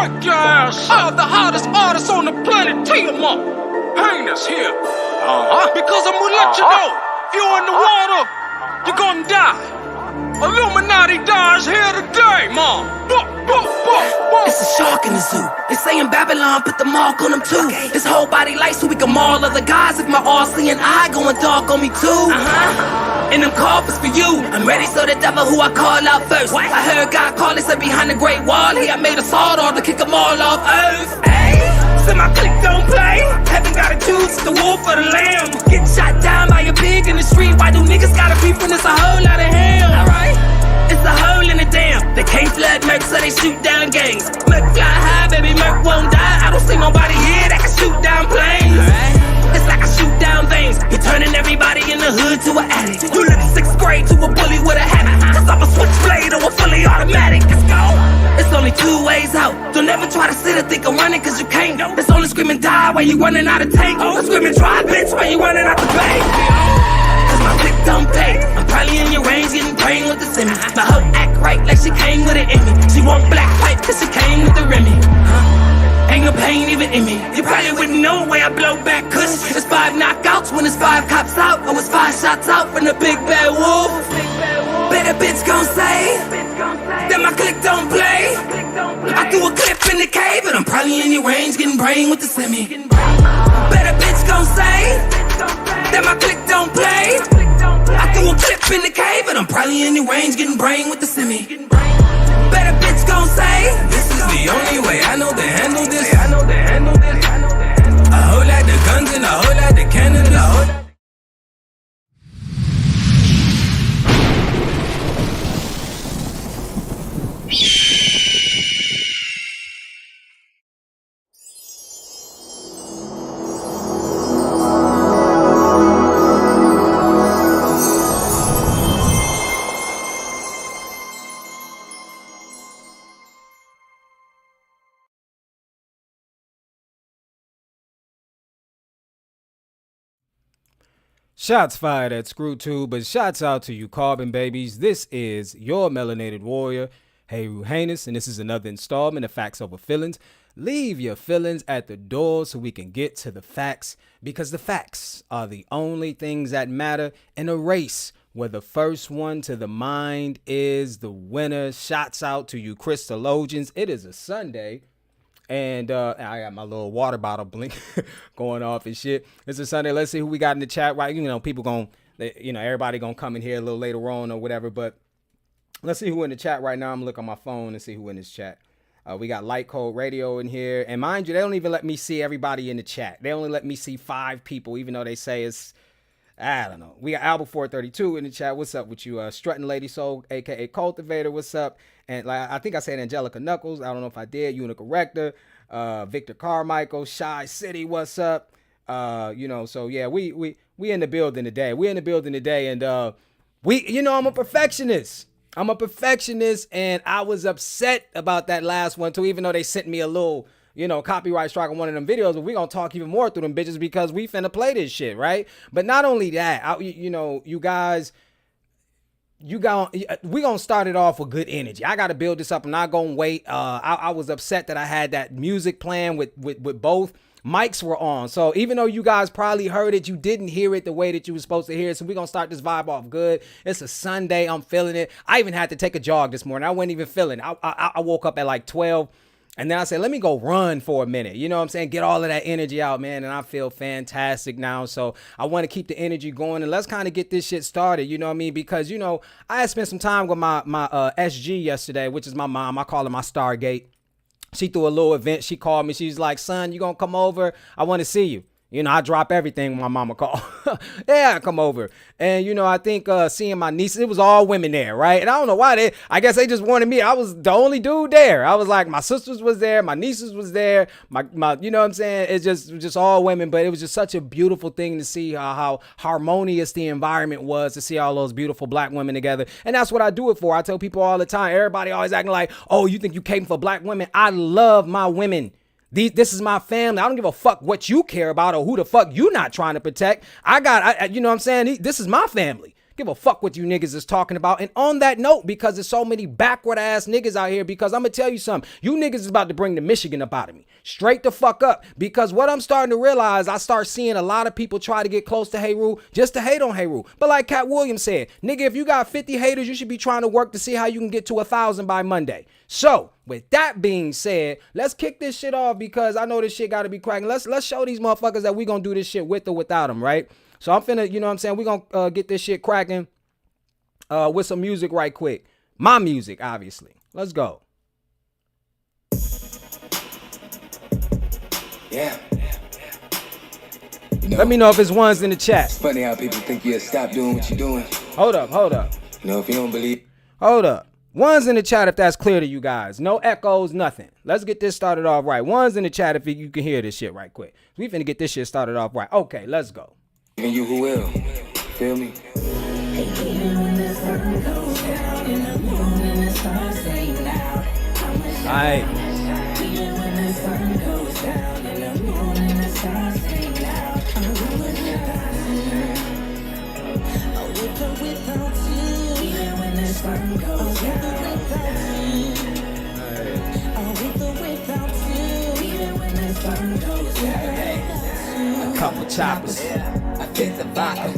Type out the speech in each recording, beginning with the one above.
Check your ass out. The hottest artist on the planet, Tiamat. Heinous here. Because I'm gonna let you know, if you're in the water, you're gonna die. Illuminati dies here today, Mom. It's a shark in the zoo. They say in Babylon, put the mark on them too. His whole body light so we can maul other guys. If my all-seeing eye going dark on me too. And them coffers for you. I'm ready, so the devil who I call out first. I heard God call, he said behind the great wall. He had made a sword off to kick them all off earth. So my click don't play. Heaven gotta choose the wolf or the lamb. Getting shot down by a pig in the street. Why do niggas gotta beef when it's a whole lot of hell? Alright, it's a hole in the dam. They can't flood Merc, so they shoot down gangs. Merc fly high, baby, Merc won't die. I don't see nobody here that can shoot down planes. It's like I shoot down veins. You're turning everybody in the hood to an addict. You look 6th grade to a bully with a habit. Cause I'm a switchblade or a fully automatic. Let's go. It's only 2 ways out. Don't ever try to sit or think of running cause you can't. It's only screaming die while you running out of tank. Or screaming try bitch while you running out the bank. Cause my click don't pay. I'm probably in your range getting brain with the semi. My hoe act right like she came with an Emmy. She want black pipe cause she came with the Remy. Ain't no pain even in me. You probably wouldn't know where I blow back kush. It's 5 knockouts when it's 5 cops out. Or it's 5 shots out from the big bad wolf. Better bitch gon' say that my click don't play. I threw a clip in the cave, but I'm probably in your range getting brain with the semi. Better bitch gon' say that my click don't play. I threw a clip in the cave, but I'm probably in your range getting brain with the semi. Better bitch gon' say this is the only way I know to handle this. A whole lot of guns and a whole lot of cannons. Shots fired at ScrewTube, but shots out to you carbon babies. This is your melanated warrior, Heru Heinous, and this is another installment of Facts Over Feelings. Leave your feelings at the door so we can get to the facts, because the facts are the only things that matter in a race where the first one to the mind is the winner. Shots out to you Crystallogians. It is a Sunday. And I got my little water bottle blink going off and shit. It's a Sunday. Let's see who we got in the chat. Right, people everybody gonna come in here a little later on or whatever. But let's see who in the chat right now. I'm looking on my phone and see who in this chat. We got Light Code Radio in here, and mind you, they don't even let me see everybody in the chat. They only let me see 5 people, even though they say it's, I don't know. We got Albert 432 in the chat. What's up with you? Strutting Lady Soul, aka Cultivator. What's up? And like I think I said Angelica Knuckles. I don't know if I did. Unicorrector, Victor Carmichael, Shy City. What's up? So yeah, we in the building today. And I'm a perfectionist. And I was upset about that last one too, even though they sent me a little, copyright strike on one of them videos. But we gonna talk even more through them bitches because we finna play this shit, right? But not only that, you guys. We gonna start it off with good energy. I gotta build this up. I'm not gonna wait. I was upset that I had that music playing with both mics were on. So even though you guys probably heard it, you didn't hear it the way that you were supposed to hear it. So we're gonna start this vibe off good. It's a Sunday. I'm feeling it. I even had to take a jog this morning. I wasn't even feeling it. I woke up at like 12. And then I said, let me go run for a minute. You know what I'm saying? Get all of that energy out, man. And I feel fantastic now. So I want to keep the energy going. And let's kind of get this shit started. You know what I mean? Because, I had spent some time with my SG yesterday, which is my mom. I call her my Stargate. She threw a little event. She called me. She's like, son, you going to come over? I want to see you. I drop everything when my mama called. Yeah, I come over. And, I think seeing my nieces, it was all women there, right? And I don't know why I guess they just wanted me. I was the only dude there. I was like, my sisters was there. My nieces was there. My you know what I'm saying? It's just all women. But it was just such a beautiful thing to see how harmonious the environment was, to see all those beautiful black women together. And that's what I do it for. I tell people all the time, everybody always acting like, oh, you think you came for black women? I love my women. This is my family. I don't give a fuck what you care about or who the fuck you not trying to protect. You know what I'm saying? This is my family. Give a fuck what you niggas is talking about. And on that note, because there's so many backward ass niggas out here, because I'm gonna tell you something, you niggas is about to bring the Michigan up out of me. Straight the fuck up. Because what I'm starting to realize, I start seeing a lot of people try to get close to Heru just to hate on Heru. But like Cat Williams said, nigga, if you got 50 haters, you should be trying to work to see how you can get to 1,000 by Monday. So with that being said, let's kick this shit off, because I know this shit got to be cracking. Let's show these motherfuckers that we gonna do this shit with or without them, right? So I'm finna, you know what I'm saying, we gonna get this shit cracking with some music right quick. My music, obviously. Let's go. Yeah. You know, let me know if it's ones in the chat. It's funny how people think you'll stop doing what you're doing. Hold up. You know, if you don't believe. Hold up. Ones in the chat if that's clear to you guys. No echoes, nothing. Let's get this started off right. Ones in the chat if you can hear this shit right quick. We finna get this shit started off right. Okay, let's go. Even you who will. Feel me? Alright. A couple choppers, I fit the vodka.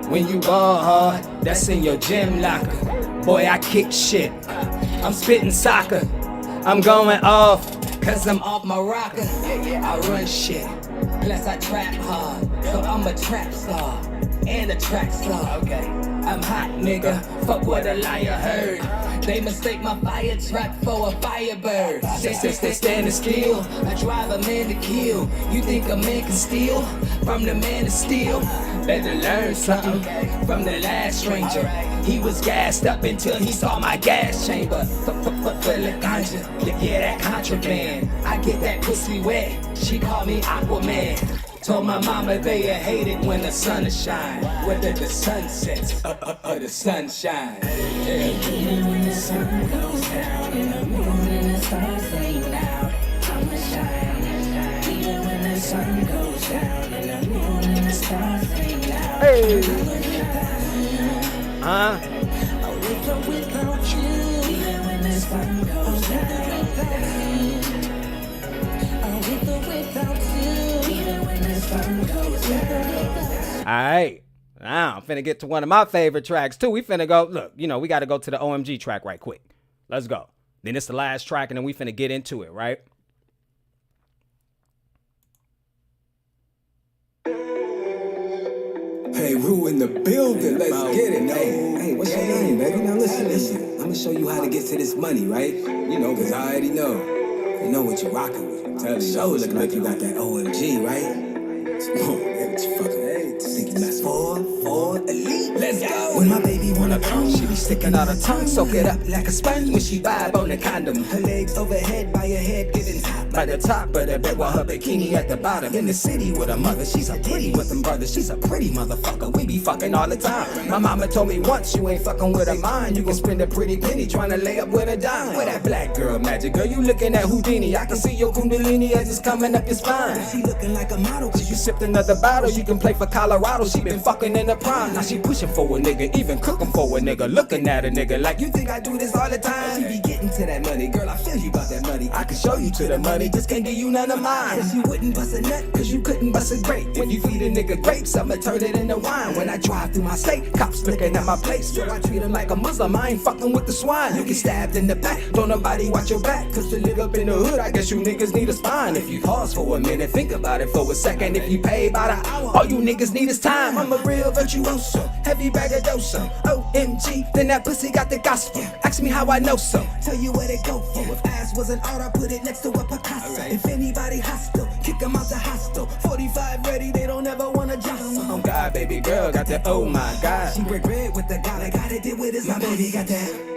When you ball hard, that's in your gym locker. Boy, I kick shit, I'm spitting soccer. I'm going off, cause I'm off my rocker. I run shit, plus I trap hard. So I'm a trap star, and a track star. I'm hot, nigga, fuck what a liar heard. They mistake my fire truck for a firebird. They stand still, I drive a man to kill. You think a man can steal from the man of steel? Better learn something from the last stranger. He was gassed up until he saw my gas chamber. Full of ganja, yeah, that contraband. I get that pussy wet, she call me Aquaman. Told my mama they hate it when the sun is shine, whether the sun sets or the sun shines. Even when the sun goes down and the moon and the stars ain't out, I'ma shine. Even when the sun goes down and the moon and the stars ain't out, Hey. With or without you. Even when the sun goes down, with or without you. Even when the sun goes down. Alright, now I'm finna get to one of my favorite tracks too. We finna go, look, you know, we gotta go to the OMG track right quick. Let's go. Then it's the last track and then we finna get into it, right? Hey, Rue in the building, let's get it, man. Hey, what's your name, baby? Now listen. I'm gonna show you how to get to this money, right? You know, cause I already know. You know what you're rocking with. Tell you, show looking like you got that OMG, right? Come on, man, what you fucking think you got 4 elite? Let's go. When my baby wanna come, She be sticking out her tongue, soak it up like a sponge when she vibe on the condom. her legs overhead by her head getting hot. By the top of the bed while her bikini at the bottom. In the city with her mother, she's a pretty with them brothers. She's a pretty motherfucker, we be fucking all the time. My mama told me once, you ain't fucking with a mind. You can spend a pretty penny trying to lay up with a dime. With that black girl magic, girl, you looking at Houdini. I can see your kundalini as it's coming up your spine. She looking like a model. You sipped another bottle, you can play for Colorado. She been fucking in the prime. Now she pushing for a nigga, even cooking for a nigga. Looking at a nigga like, you think I do this all the time? She be getting to that money, girl, I feel you about that money. I can show you to the money, just can't give you none of mine. Cause you wouldn't bust a nut, Cause you couldn't bust a grape. When you feed a nigga grapes, I'ma turn it into wine. When I drive through my state, cops looking at my place. So I treat him like a Muslim, I ain't fucking with the swine. You get stabbed in the back, don't nobody watch your back. Cause to live up in the hood, I guess you niggas need a spine. If you pause for a minute, think about it for a second. If you pay by the hour, all you niggas need is time. I'm a real virtuoso, heavy braggadocio. OMG, then that pussy got the gospel. Ask me how I know so. tell you where they go for. If ass wasn't art, I put it next to a Picasso. If anybody hostile, kick them out the hostel. 45 ready, they don't ever wanna jostle. Oh God, baby girl got that, oh my God. She break bread with the guy that got it did with his my baby got that.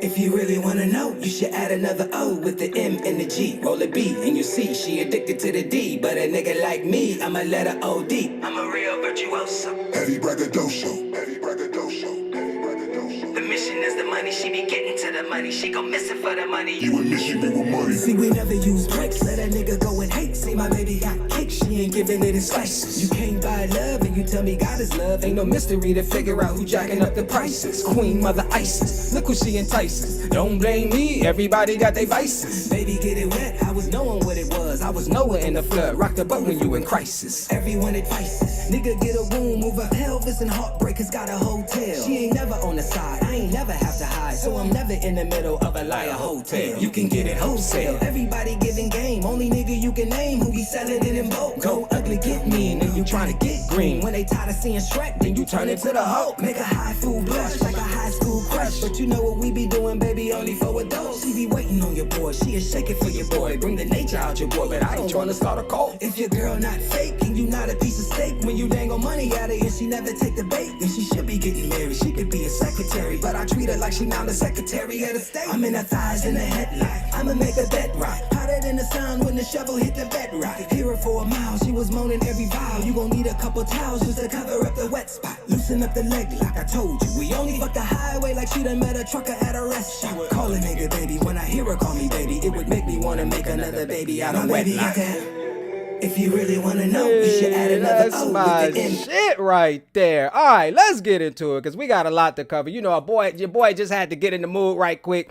If you really wanna know, you should add another O with the M and the G. Roll a B and you see she addicted to the D. But a nigga like me, I'ma let her OD. I'm a real virtuoso. Heavy braggadocio, heavy braggadocio, heavy braggadocio. The mission is the money, she be getting to the money. She gon' miss it for the money. You and me, she be with money. See, we never use bricks. Let a nigga go and hate. See, my baby got kicks. She ain't giving it in slices. You can't buy love and you tell me God is love. Ain't no mystery to figure out who jacking up the prices. Queen Mother Isis. Look who she entices. Don't blame me. Everybody got their vices. Baby, get it wet. I was knowing what it was. I was nowhere in the flood. Rock the boat when you in crisis. Everyone advices. Nigga, get a room. Move a pelvis and heartbreakers got a hotel. She ain't never on the side. I ain't never have to hide. So I'm never in the middle of a liar hotel. You can get it wholesale. Everybody giving game. Only nigga you can name who be selling it in bulk. Go ugly, get mean, and you tryna get green. When they tired of seeing Shrek, then you turn into the Hulk. Make a high fool blush like a high school crush. But you know what we be doing, baby, only for adults. She be waiting on your boy. She is shaking for your boy. Bring the nature out your boy, but I ain't tryna start a cult. If your girl not fake and you not a piece of steak, when you dangle money at her and she never take the bait, then she should be getting married. She could be a secretary, but I treat her like she now the secretary of the state. I'm in her thighs in the headlight. I'ma make a bed rock. Hotter than the sun when the shovel hit the bedrock. Hear her for a mile, she was moaning every vowel. You gon' need a couple towels just to cover up the wet spot. Loosen up the leg like I told you. We only fuck the highway like she done met a trucker at a rest stop. Call a nigga baby, when I hear her call me baby, it would make me wanna make another baby out of wedlock. If you really wanna know, we should add another That's O my with the N. shit right there. All right, let's get into it because we got a lot to cover. You know, your boy just had to get in the mood right quick.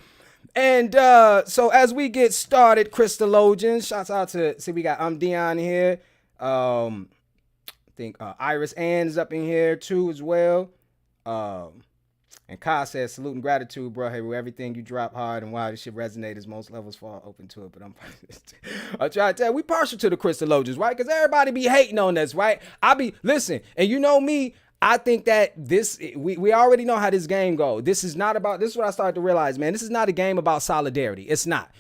And so as we get started, Crystallogians, shouts out to, see, we got Dion here. I think Iris Ann's up in here too as well. And Kai says, salute and gratitude, bro. Hey, everything you drop hard and wow, this shit resonates. Most levels fall open to it, but I'm trying to tell you, we partial to the Crystallogians, right? Because everybody be hating on us, right? Listen, and you know me, I think that we already know how this game goes. This is what I started to realize, man. This is not a game about solidarity. It's not.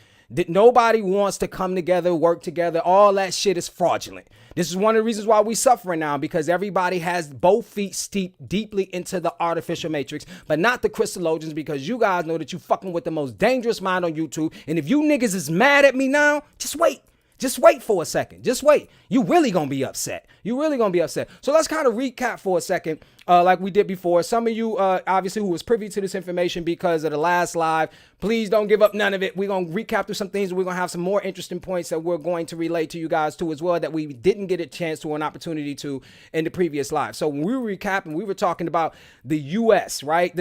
Nobody wants to come together, work together. All that shit is fraudulent. This is one of the reasons why we suffering now, because everybody has both feet steeped deeply into the artificial matrix, but not the Crystallogians, because you guys know that you fucking with the most dangerous mind on YouTube. And if you niggas is mad at me now, just wait. Just wait for a second. Just wait. You really gonna be upset. You really gonna be upset. So let's kind of recap for a second, like we did before. Some of you, obviously, who was privy to this information because of the last live, please don't give up none of it. We're gonna recap through some things. We're gonna have some more interesting points that we're going to relate to you guys too as well, that we didn't get a chance to or an opportunity to in the previous live. So when we were recapping, we were talking about the U.S., right?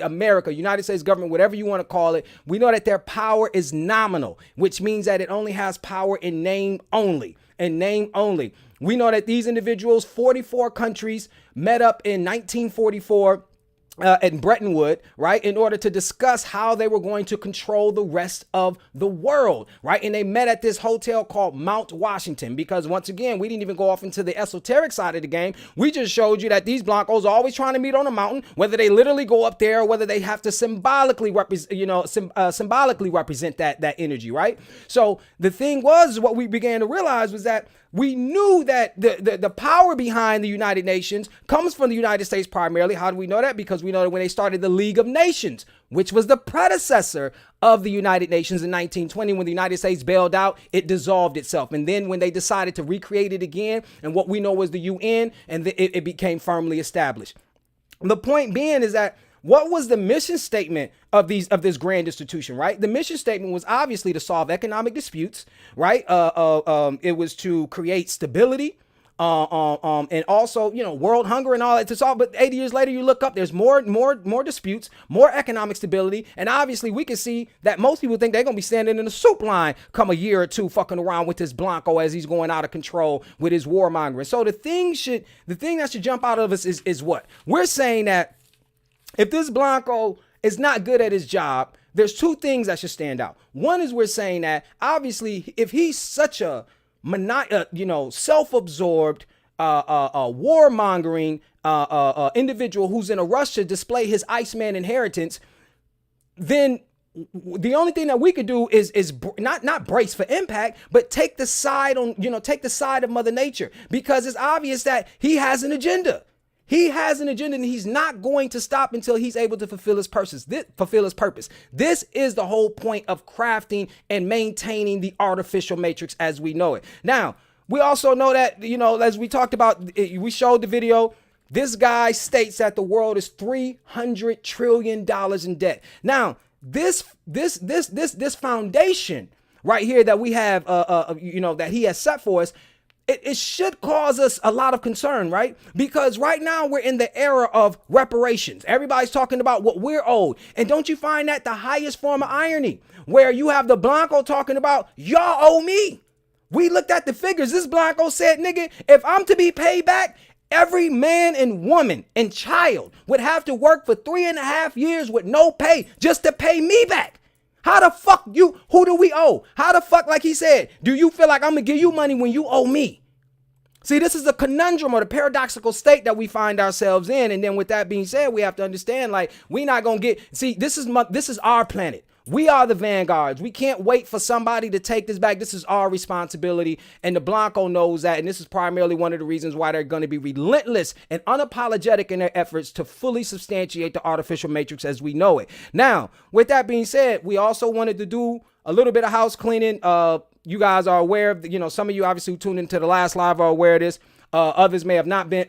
America, United States government, whatever you want to call it. We know that their power is nominal, which means that it only has power in name only. In name only. We know that these individuals, 44 countries, met up in 1944 in Bretton Woods, right, in order to discuss how they were going to control the rest of the world, right? And they met at this hotel called Mount Washington, because once again, we didn't even go off into the esoteric side of the game. We just showed you that these Blancos are always trying to meet on a mountain, whether they literally go up there or whether they have to symbolically represent, symbolically represent that energy, right? So the thing was, what we began to realize was that we knew that the power behind the United Nations comes from the United States primarily. How do we know that? Because we know that when they started the League of Nations, which was the predecessor of the United Nations in 1920, when the United States bailed out, it dissolved itself. And then when they decided to recreate it again, and what we know was the UN, and it became firmly established. The point being is that, what was the mission statement of this grand institution, right? The mission statement was obviously to solve economic disputes, right? It was to create stability, and also, world hunger and all that to solve. But 80 years later, you look up, there's more disputes, more economic stability. And obviously we can see that most people think they're going to be standing in the soup line come a year or two fucking around with this Blanco as he's going out of control with his warmongering. So the thing that should jump out of us is what? We're saying that if this Blanco is not good at his job, there's two things that should stand out. One is, we're saying that obviously if he's such a self-absorbed, warmongering individual who's in a rush to display his Iceman inheritance, then the only thing that we could do is not brace for impact, but take the side of Mother Nature, because it's obvious that he has an agenda. He has an agenda, and he's not going to stop until he's able to fulfill his purpose. This is the whole point of crafting and maintaining the artificial matrix as we know it. Now, we also know that, as we talked about, we showed the video This guy states that the world is $300 trillion in debt. Now, this foundation right here that we have, that he has set for us, it should cause us a lot of concern, right? Because right now we're in the era of reparations. Everybody's talking about what we're owed. And don't you find that the highest form of irony, where you have the Blanco talking about y'all owe me? We looked at the figures. This Blanco said, nigga, if I'm to be paid back, every man and woman and child would have to work for 3.5 years with no pay just to pay me back. How the fuck who do we owe? How the fuck, like he said, do you feel like I'm gonna give you money when you owe me? See, this is the conundrum or the paradoxical state that we find ourselves in. And then with that being said, we have to understand, like, we're not gonna this is our planet. We are the vanguards. We can't wait for somebody to take this back. This is our responsibility. And the Blanco knows that. And this is primarily one of the reasons why they're going to be relentless and unapologetic in their efforts to fully substantiate the artificial matrix as we know it. Now, with that being said, we also wanted to do a little bit of house cleaning. You guys are aware of, some of you obviously who tuned into the last live are aware of this. Others may have not been.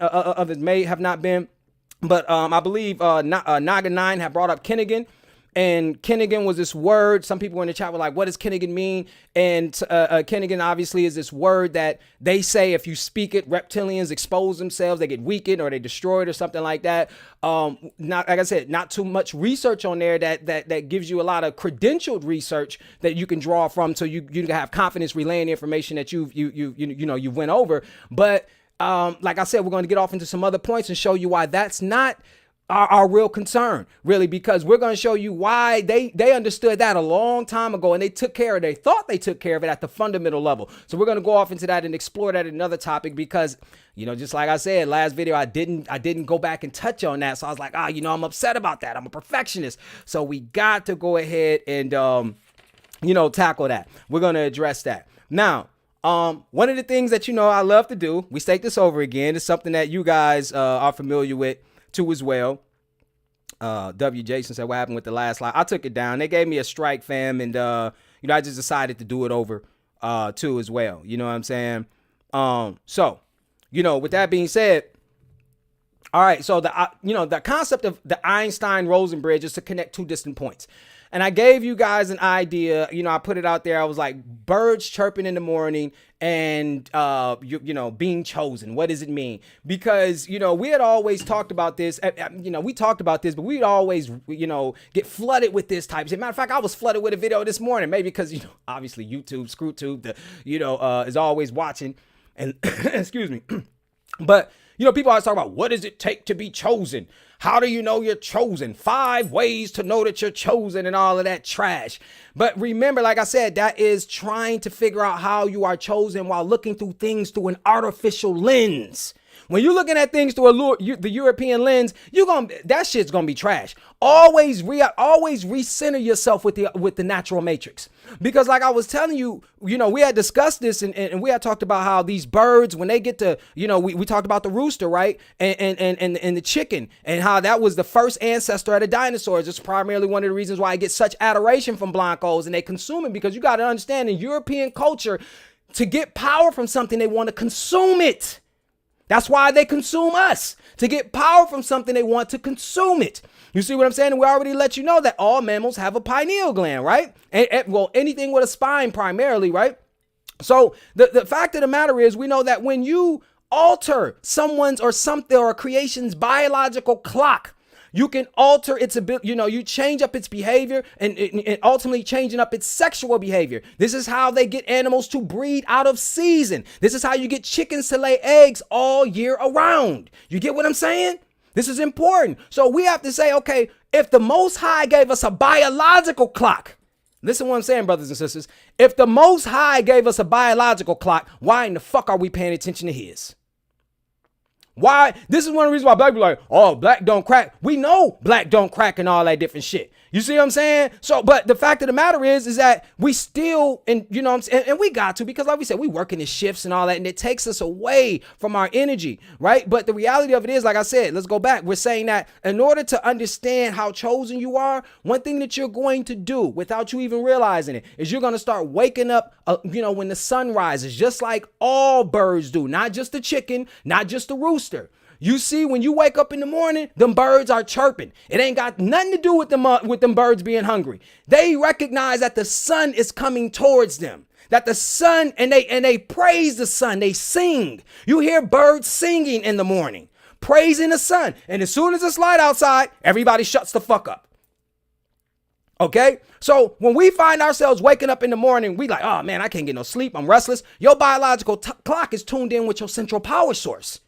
But I believe Naga 9 have brought up Kennigan. And Kennigan was this word. Some people in the chat were like, what does Kennigan mean? And Kennigan obviously is this word that they say if you speak it, reptilians expose themselves, they get weakened or they destroyed or something like that. Not, like I said, not too much research on there that gives you a lot of credentialed research that you can draw from, so you can have confidence relaying the information that you went over. But like I said, we're going to get off into some other points and show you why that's not our real concern, really, because we're going to show you why they understood that a long time ago, and they thought they took care of it at the fundamental level. So we're going to go off into that and explore that in another topic, because, just like I said, last video, I didn't go back and touch on that. So I was like, I'm upset about that. I'm a perfectionist. So we got to go ahead and, tackle that. We're going to address that. Now, one of the things that, I love to do, we state this over again, is something that you guys are familiar with too as well. W. Jason said, what happened with the last live? I took it down. They gave me a strike, fam, and I just decided to do it over too as well. You know what I'm saying? So, with that being said, all right, so the concept of the Einstein-Rosen bridge is to connect two distant points. And I gave you guys an idea, I put it out there. I was like, birds chirping in the morning and, being chosen. What does it mean? Because, we had always talked about this, we talked about this, but we'd always, get flooded with this type. As a matter of fact, I was flooded with a video this morning, maybe because, obviously YouTube, ScrewTube, is always watching. And excuse me. But, people always talk about, what does it take to be chosen? How do you know you're chosen? 5 ways to know that you're chosen and all of that trash. But remember, like I said, that is trying to figure out how you are chosen while looking through things through an artificial lens. When you're looking at things through the European lens, that shit's gonna be trash. Always recenter yourself with the natural matrix. Because like I was telling you, we had discussed this and we had talked about how these birds, when they get to, we talked about the rooster, right? And the chicken, and how that was the first ancestor of the dinosaurs. It's primarily one of the reasons why I get such adoration from Blancos, and they consume it, because you got to understand, in European culture, to get power from something, they want to consume it. That's why they consume us. To get power from something, they want to consume it. You see what I'm saying? And we already let you know that all mammals have a pineal gland, right? And anything with a spine primarily, right? So the fact of the matter is, we know that when you alter someone's or something or a creation's biological clock, you can alter its ability, you change up its behavior and ultimately changing up its sexual behavior. This is how they get animals to breed out of season. This is how you get chickens to lay eggs all year around. You get what I'm saying? This is important. So we have to say, okay, if the Most High gave us a biological clock, listen to what I'm saying, brothers and sisters. If the Most High gave us a biological clock, why in the fuck are we paying attention to his? Why? This is one of the reasons why black people are like, oh, black don't crack. We know black don't crack and all that different shit. You see what I'm saying? So, but the fact of the matter is that we still, and what I'm saying, and we got to, because like we said, we working in shifts and all that, and it takes us away from our energy, right? But the reality of it is, like I said, let's go back. We're saying that in order to understand how chosen you are, one thing that you're going to do without you even realizing it is you're going to start waking up, when the sun rises, just like all birds do, not just the chicken, not just the rooster. You see, when you wake up in the morning, them birds are chirping. It ain't got nothing to do with them birds being hungry. They recognize that the sun is coming towards them. That the sun, and they praise the sun. They sing. You hear birds singing in the morning, praising the sun. And as soon as it's light outside, everybody shuts the fuck up. Okay? So when we find ourselves waking up in the morning, we like, oh man, I can't get no sleep. I'm restless. Your biological clock is tuned in with your central power source.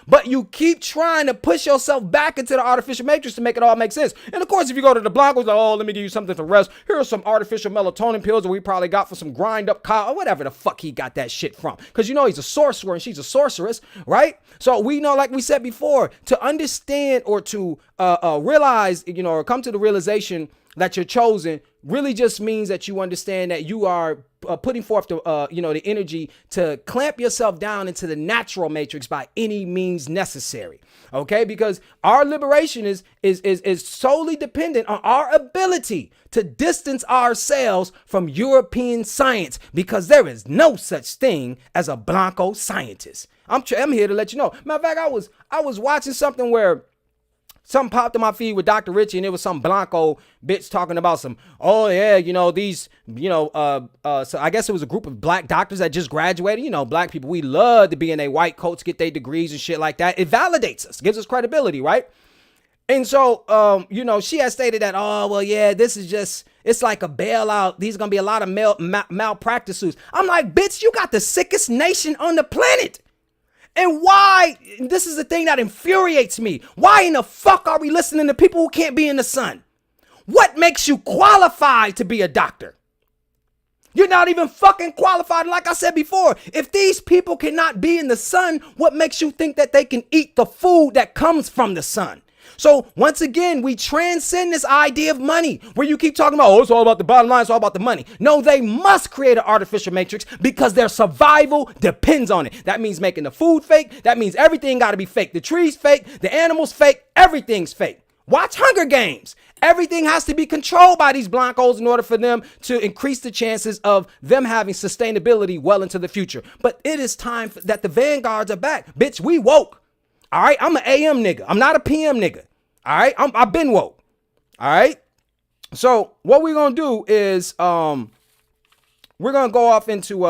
But you keep trying to push yourself back into the artificial matrix to make it all make sense. And of course, if you go to the Blancos, like, oh, let me give you something to rest. Here are some artificial melatonin pills that we probably got for some grind up cow or whatever the fuck he got that shit from. Because you know he's a sorcerer and she's a sorceress, right? So we know, like we said before, to understand or to realize, or come to the realization that you're chosen really just means that you understand that you are putting forth the energy to clamp yourself down into the natural matrix by any means necessary. Okay, because our liberation is solely dependent on our ability to distance ourselves from European science, because there is no such thing as a Blanco scientist. I'm here to let you know. Matter of fact, I was watching something where something popped in my feed with Dr. Richie, and it was some Blanco bitch talking about some, oh yeah, so I guess it was a group of black doctors that just graduated. Black people, we love to be in their white coats, get their degrees and shit like that. It validates us, gives us credibility, right? And so, she has stated that, oh, well, yeah, this is just, it's like a bailout. These are going to be a lot of malpractice suits. I'm like, bitch, you got the sickest nation on the planet. And why, this is the thing that infuriates me. Why in the fuck are we listening to people who can't be in the sun? What makes you qualified to be a doctor? You're not even fucking qualified. Like I said before, if these people cannot be in the sun, what makes you think that they can eat the food that comes from the sun? So once again, we transcend this idea of money where you keep talking about, oh, it's all about the bottom line. It's all about the money. No, they must create an artificial matrix because their survival depends on it. That means making the food fake. That means everything got to be fake. The trees fake, the animals fake, everything's fake. Watch Hunger Games. Everything has to be controlled by these Blancos in order for them to increase the chances of them having sustainability well into the future. But it is time that the vanguards are back. Bitch, we woke. All right, I'm an AM nigga. I'm not a PM nigga. All right, I've been woke. All right. So what we're gonna do is we're gonna go off into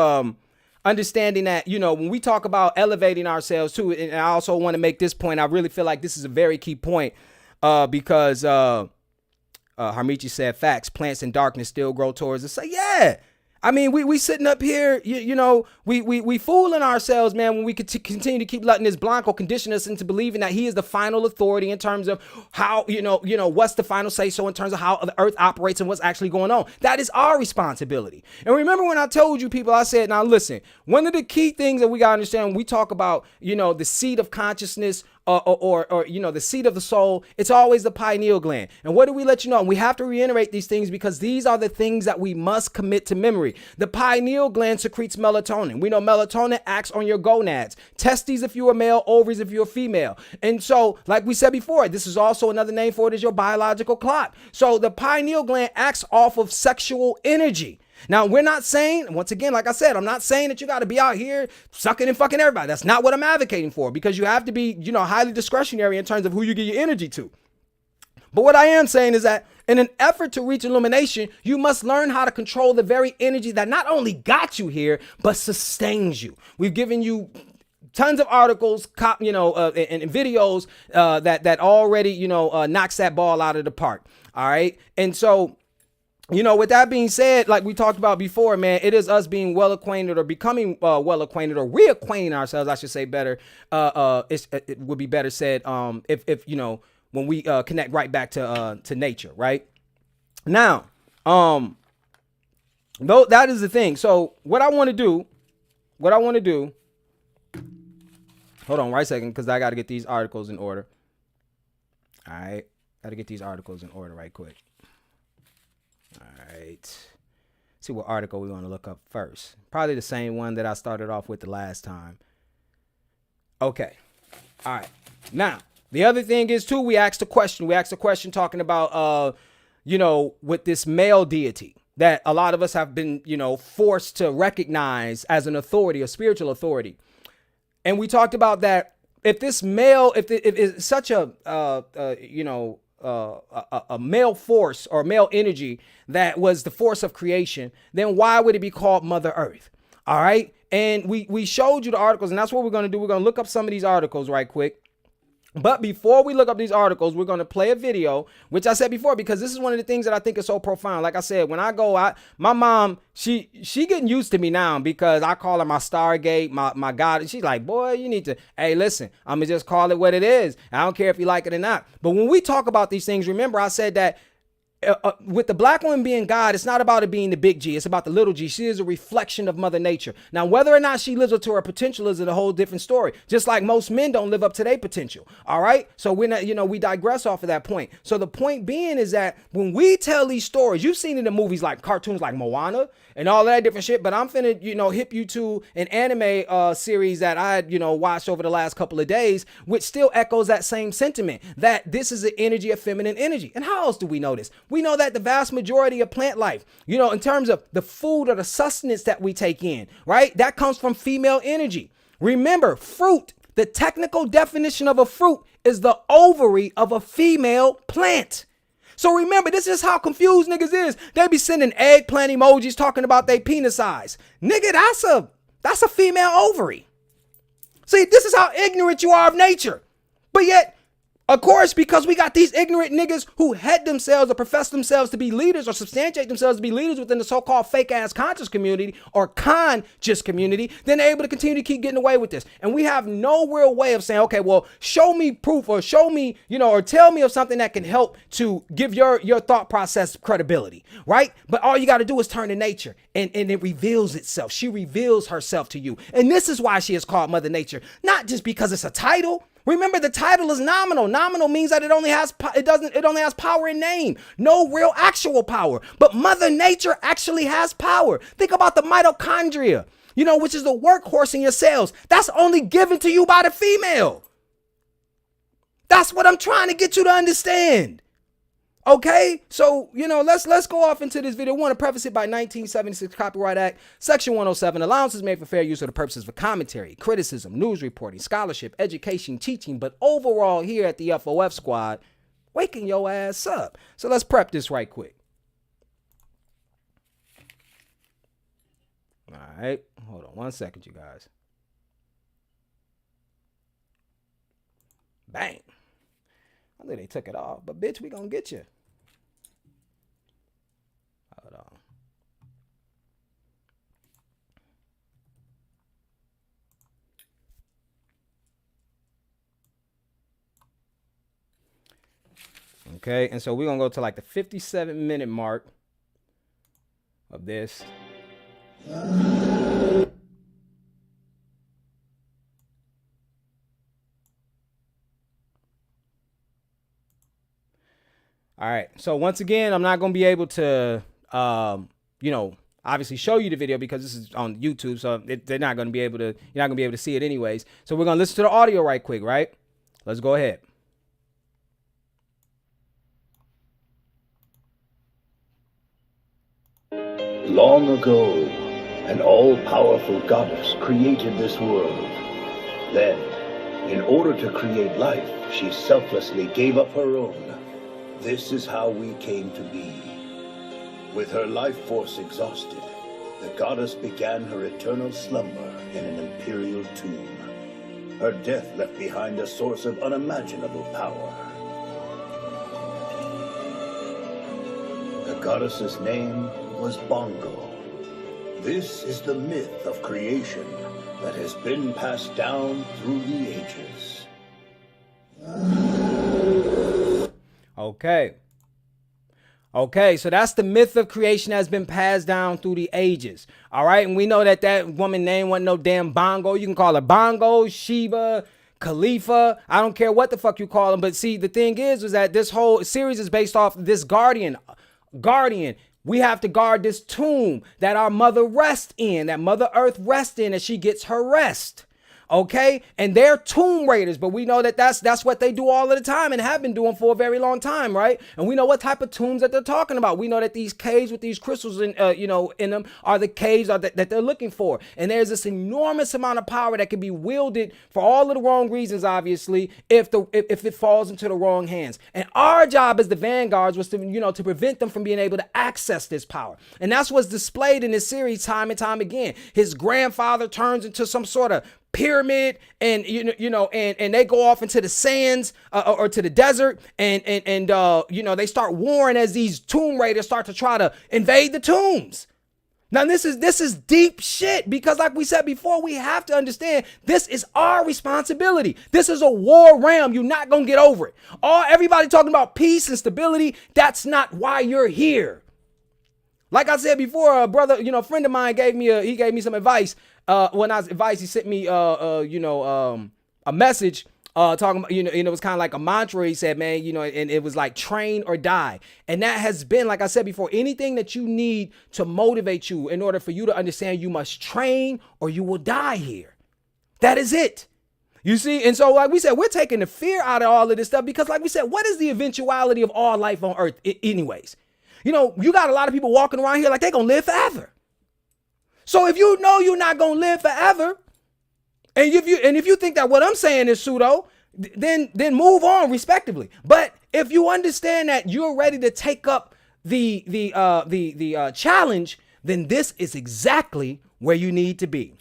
understanding that, when we talk about elevating ourselves too, and I also want to make this point. I really feel like this is a very key point because Harmichi said facts. Plants in darkness still grow towards us. Say, yeah. I mean, we sitting up here, we fooling ourselves, man, when we could continue to keep letting this Blanco condition us into believing that he is the final authority in terms of how, what's the final say so in terms of how the earth operates and what's actually going on. That is our responsibility. And remember when I told you people, I said, now listen, one of the key things that we got to understand when we talk about, the seat of consciousness or the seat of the soul, it's always the pineal gland. And what do we let you know? And we have to reiterate these things because these are the things that we must commit to memory. The pineal gland secretes melatonin. We know melatonin acts on your gonads, testes if you're a male, ovaries if you're a female. And so, like we said before, this is also another name for it is your biological clock. So the pineal gland acts off of sexual energy. Now, we're not saying, once again, like I said, I'm not saying that you got to be out here sucking and fucking everybody. That's not what I'm advocating for, because you have to be, highly discretionary in terms of who you give your energy to. But what I am saying is that in an effort to reach illumination, you must learn how to control the very energy that not only got you here, but sustains you. We've given you tons of articles, and videos that already, knocks that ball out of the park. All right. And so, with that being said, like we talked about before, man, it is us being well acquainted or becoming well acquainted or reacquainting ourselves, I should say better. It would be better said if when we connect right back to nature, right? Now, though that is the thing. So what I want to do, hold on right a second, because I got to get these articles in order. All right, got to get these articles in order right quick. All right, see what article we want to look up first. Probably the same one that I started off with the last time. Okay. All right. Now, the other thing is too, we asked a question. We asked a question talking about, with this male deity that a lot of us have been, forced to recognize as an authority, a spiritual authority. And we talked about that if this male, if it's such a a male force or male energy that was the force of creation, then why would it be called Mother Earth? All right. And we showed you the articles, and that's what we're going to do. We're going to look up some of these articles right quick. But before we look up these articles, we're going to play a video, which I said before, because this is one of the things that I think is so profound. Like I said, when I go out, my mom, she getting used to me now because I call her my Stargate, my God. And she's like, boy, you need to, hey, listen, I'm going to just call it what it is. I don't care if you like it or not. But when we talk about these things, remember I said that with the black woman being God, it's not about it being the big G. It's about the little G. She is a reflection of Mother Nature. Now, whether or not she lives up to her potential is a whole different story. Just like most men don't live up to their potential. All right. So we're not, we digress off of that point. So the point being is that when we tell these stories, you've seen it in movies like cartoons like Moana and all that different shit. But I'm finna, hip you to an anime series that I had, watched over the last couple of days, which still echoes that same sentiment that this is an energy of feminine energy. And how else do we know this? We know that the vast majority of plant life, in terms of the food or the sustenance that we take in, right? That comes from female energy. Remember, fruit, the technical definition of a fruit is the ovary of a female plant. So remember, this is how confused niggas is. They be sending eggplant emojis talking about their penis size. Nigga, that's a female ovary. See, this is how ignorant you are of nature. But yet, of course, because we got these ignorant niggas who head themselves or profess themselves to be leaders or substantiate themselves to be leaders within the so-called fake ass conscious community or conscious community, then they're able to continue to keep getting away with this. And we have no real way of saying, okay, well, show me proof or show me, or tell me of something that can help to give your thought process credibility, right? But all you got to do is turn to nature and it reveals itself. She reveals herself to you. And this is why she is called Mother Nature, not just because it's a title. Remember, the title is nominal. Nominal means that it only has power in name, no real actual power. But Mother Nature actually has power. Think about the mitochondria, which is the workhorse in your cells. That's only given to you by the female. That's what I'm trying to get you to understand. Okay, so, let's go off into this video. I want to preface it by 1976 Copyright Act, Section 107. Allowances made for fair use of the purposes of commentary, criticism, news reporting, scholarship, education, teaching, but overall here at the FOF Squad, waking your ass up. So let's prep this right quick. All right, hold on 1 second, you guys. Bang. I think they took it off, but bitch, we gonna get you. Hold on. Okay, and so we're gonna go to like the 57-minute mark of this. All right. So once again, I'm not going to be able to, obviously show you the video because this is on YouTube. So they're not going to be able to, you're not going to be able to see it anyways. So we're going to listen to the audio right quick, right? Let's go ahead. Long ago, an all-powerful goddess created this world. Then, in order to create life, she selflessly gave up her own. This is how we came to be. With her life force exhausted, the goddess began her eternal slumber in an imperial tomb. Her death left behind a source of unimaginable power. The goddess's name was Bongo. This is the myth of creation that has been passed down through the ages. Okay, so that's the myth of creation that's been passed down through the ages. All right, and we know that woman name wasn't no damn Bongo. You can call her Bongo, Sheba, Khalifa. I don't care what the fuck you call them. But see, the thing is that this whole series is based off this guardian. We have to guard this tomb that our mother rests in, that Mother Earth rests in, as she gets her rest. Okay, and they're tomb raiders, but we know that that's what they do all of the time and have been doing for a very long time, right? And we know what type of tombs that they're talking about. We know that these caves with these crystals in in them are the caves that they're looking for. And there's this enormous amount of power that can be wielded for all of the wrong reasons, obviously, if it falls into the wrong hands. And our job as the vanguards was to prevent them from being able to access this power. And that's what's displayed in this series time and time again. His grandfather turns into some sort of pyramid, and and they go off into the sands or to the desert, and they start warring as these tomb raiders start to try to invade the tombs. Now this is deep shit, because like we said before, we have to understand this is our responsibility. This is a war realm. You're not gonna get over it. Everybody talking about peace and stability, that's not why you're here. Like I said before, a brother, a friend of mine gave me some advice. He sent me a message talking about, and it was kind of like a mantra. He said, man, and it was like train or die. And that has been, like I said before, anything that you need to motivate you in order for you to understand you must train or you will die here. That is it. You see? And so, like we said, we're taking the fear out of all of this stuff, because like we said, what is the eventuality of all life on earth anyways? You got a lot of people walking around here like they're going to live forever. So if you know you're not going to live forever, and if you think that what I'm saying is pseudo, then move on respectively. But if you understand that you're ready to take up the challenge, then this is exactly where you need to be.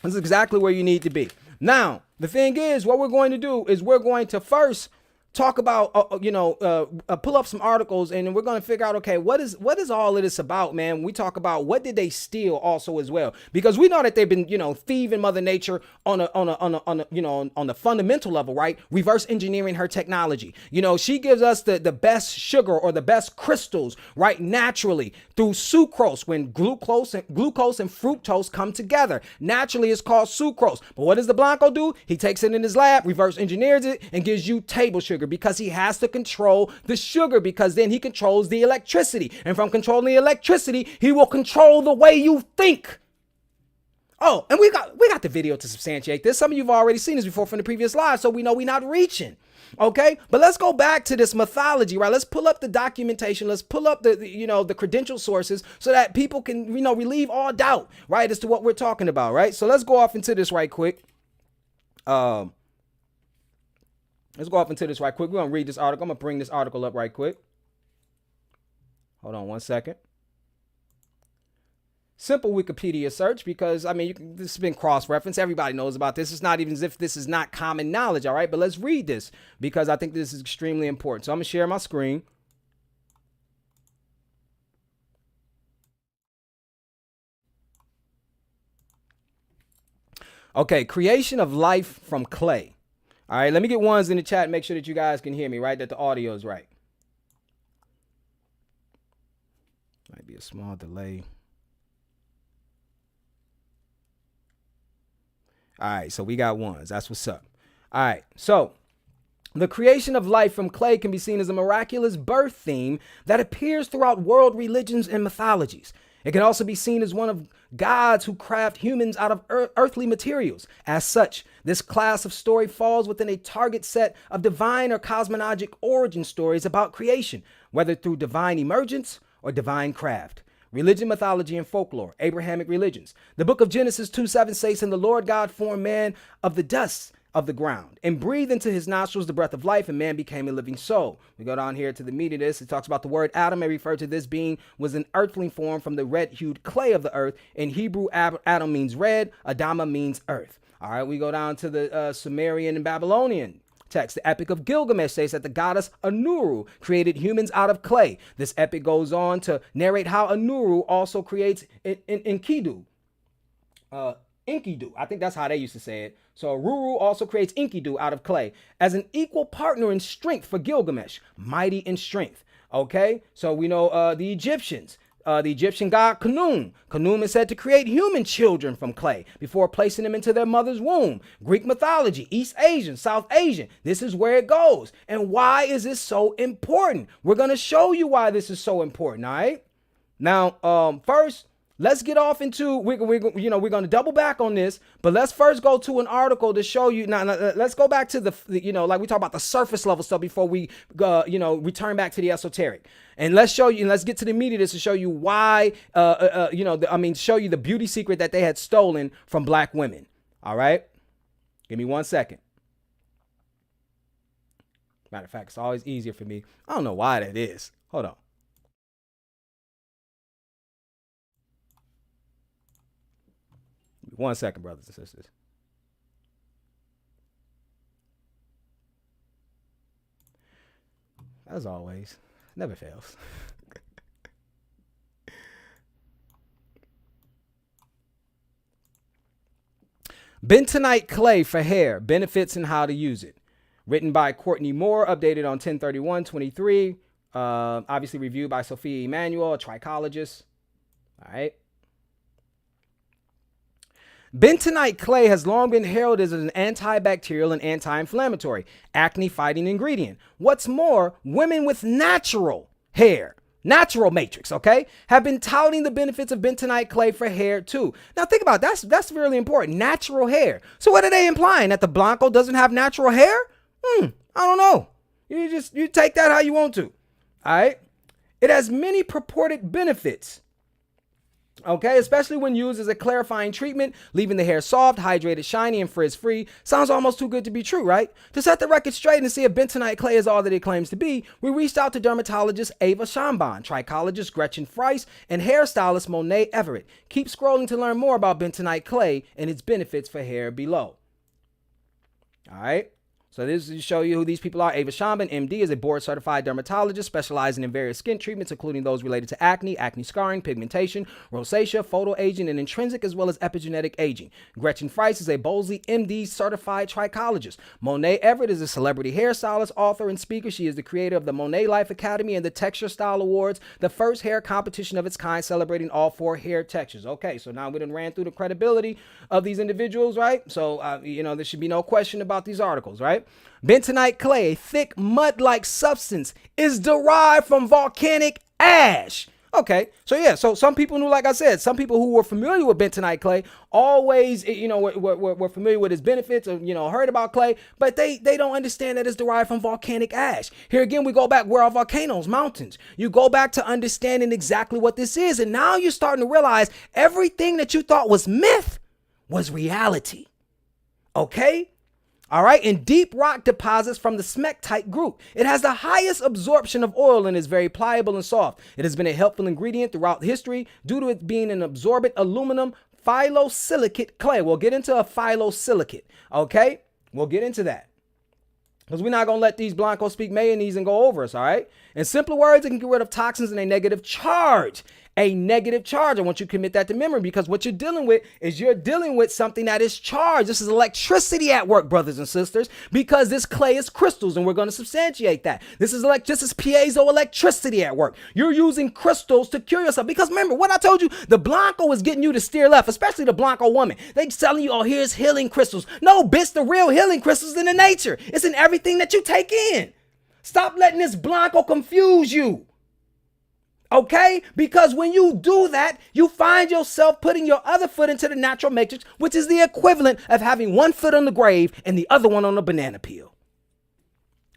This is exactly where you need to be. Now, the thing is, what we're going to do is we're going to first talk about, pull up some articles, and then we're going to figure out, okay, what is all of this about, man? We talk about what did they steal also as well, because we know that they've been, thieving Mother Nature on the fundamental level, right? Reverse engineering her technology. She gives us the best sugar or the best crystals, right? Naturally through sucrose, when glucose and fructose come together. Naturally, it's called sucrose. But what does the Blanco do? He takes it in his lab, reverse engineers it, and gives you table sugar, because he has to control the sugar, because then he controls the electricity, and from controlling the electricity, he will control the way you think. Oh, and we got the video to substantiate this. Some of you have already seen this before from the previous live, so we know we're not reaching. Okay, but let's go back to this mythology, right? Let's pull up the documentation. Let's pull up the credential sources, so that people can relieve all doubt, right, as to what we're talking about, right? So let's go off into this right quick. We're going to read this article. I'm going to bring this article up right quick. Hold on one second. Simple Wikipedia search, because, this has been cross-referenced. Everybody knows about this. It's not even as if this is not common knowledge, all right? But let's read this, because I think this is extremely important. So I'm going to share my screen. Okay, creation of life from clay. All right, let me get ones in the chat and make sure that you guys can hear me, right? That the audio is right. Might be a small delay. All right, so we got ones. That's what's up. All right, so the creation of life from clay can be seen as a miraculous birth theme that appears throughout world religions and mythologies. It can also be seen as one of gods who craft humans out of earthly materials. As such, this class of story falls within a target set of divine or cosmologic origin stories about creation, whether through divine emergence or divine craft. Religion, mythology, and folklore, Abrahamic religions. The book of Genesis 2:7 says, "And the Lord God formed man of the dust of the ground and breathed into his nostrils the breath of life, and man became a living soul." We go down here to the meat of this. It talks about the word Adam. It referred to this being was an earthling form from the red-hued clay of the earth. In Hebrew, Adam means red. Adama means earth. All right, we go down to the Sumerian and Babylonian text. The Epic of Gilgamesh says that the goddess Anuru created humans out of clay. This epic goes on to narrate how Anuru also creates Enkidu. Enkidu, I think that's how they used to say it. So Ruru also creates Enkidu out of clay as an equal partner in strength for Gilgamesh, mighty in strength. Okay, so we know the Egyptians. The Egyptian god Khnum. Khnum is said to create human children from clay before placing them into their mother's womb. Greek mythology, East Asian, South Asian. This is where it goes. And why is this so important? We're going to show you why this is so important, all right? Now, first, let's get off into, we're going to double back on this, but let's first go to an article to show you. Now let's go back to the like we talk about the surface level stuff before we, return back to the esoteric. And let's show you, and let's get to the meat of this to show you why, show you the beauty secret that they had stolen from black women. All right. Give me 1 second. Matter of fact, it's always easier for me. I don't know why that is. Hold on. 1 second, brothers and sisters. As always, never fails. Bentonite clay for hair, benefits and how to use it. Written by Courtney Moore, updated on 10/31/23. Obviously reviewed by Sophia Emanuel, a trichologist. All right. Bentonite clay has long been heralded as an antibacterial and anti-inflammatory, acne-fighting ingredient. What's more, women with natural hair, natural matrix, okay, have been touting the benefits of bentonite clay for hair too. Now think about it, that's really important. Natural hair. So what are they implying? That the Blanco doesn't have natural hair? I don't know. You take that how you want to. All right. It has many purported benefits. Okay, especially when used as a clarifying treatment, leaving the hair soft, hydrated, shiny, and frizz-free. Sounds almost too good to be true, right? To set the record straight and see if bentonite clay is all that it claims to be, we reached out to dermatologist Ava Shambon, trichologist Gretchen Freiss, and hairstylist Monet Everett. Keep scrolling to learn more about bentonite clay and its benefits for hair below. All right. So this is to show you who these people are. Ava Shambon, MD, is a board-certified dermatologist specializing in various skin treatments, including those related to acne, acne scarring, pigmentation, rosacea, photoaging, and intrinsic, as well as epigenetic aging. Gretchen Freiss is a Bolsey, MD, certified trichologist. Monet Everett is a celebrity hairstylist, author, and speaker. She is the creator of the Monet Life Academy and the Texture Style Awards, the first hair competition of its kind, celebrating all 4 hair textures. Okay, so now we done ran through the credibility of these individuals, right? So, there should be no question about these articles, right? Bentonite clay, a thick mud-like substance, is derived from volcanic ash. Okay, so some people knew, like I said, some people who were familiar with bentonite clay always, were familiar with its benefits or, heard about clay, but they don't understand that it's derived from volcanic ash. Here again, we go back, where are volcanoes, mountains? You go back to understanding exactly what this is, and now you're starting to realize everything that you thought was myth was reality. Okay? All right, in deep rock deposits from the smectite group. It has the highest absorption of oil and is very pliable and soft. It has been a helpful ingredient throughout history due to it being an absorbent aluminum phyllosilicate clay. We'll get into a phyllosilicate, okay? We'll get into that. Because we're not going to let these Blancos speak mayonnaise and go over us, all right? In simpler words, it can get rid of toxins and a negative charge. A negative charge. I want you to commit that to memory, because what you're dealing with is something that is charged. This is electricity at work, brothers and sisters, because this clay is crystals, and we're going to substantiate that. This is piezoelectricity at work. You're using crystals to cure yourself, because remember what I told you, the Blanco is getting you to steer left, especially the Blanco woman. They telling you, oh, here's healing crystals. No, bitch, the real healing crystals in the nature. It's in everything that you take in. Stop letting this Blanco confuse you. Okay? Because when you do that, you find yourself putting your other foot into the natural matrix, which is the equivalent of having one foot on the grave and the other one on the banana peel.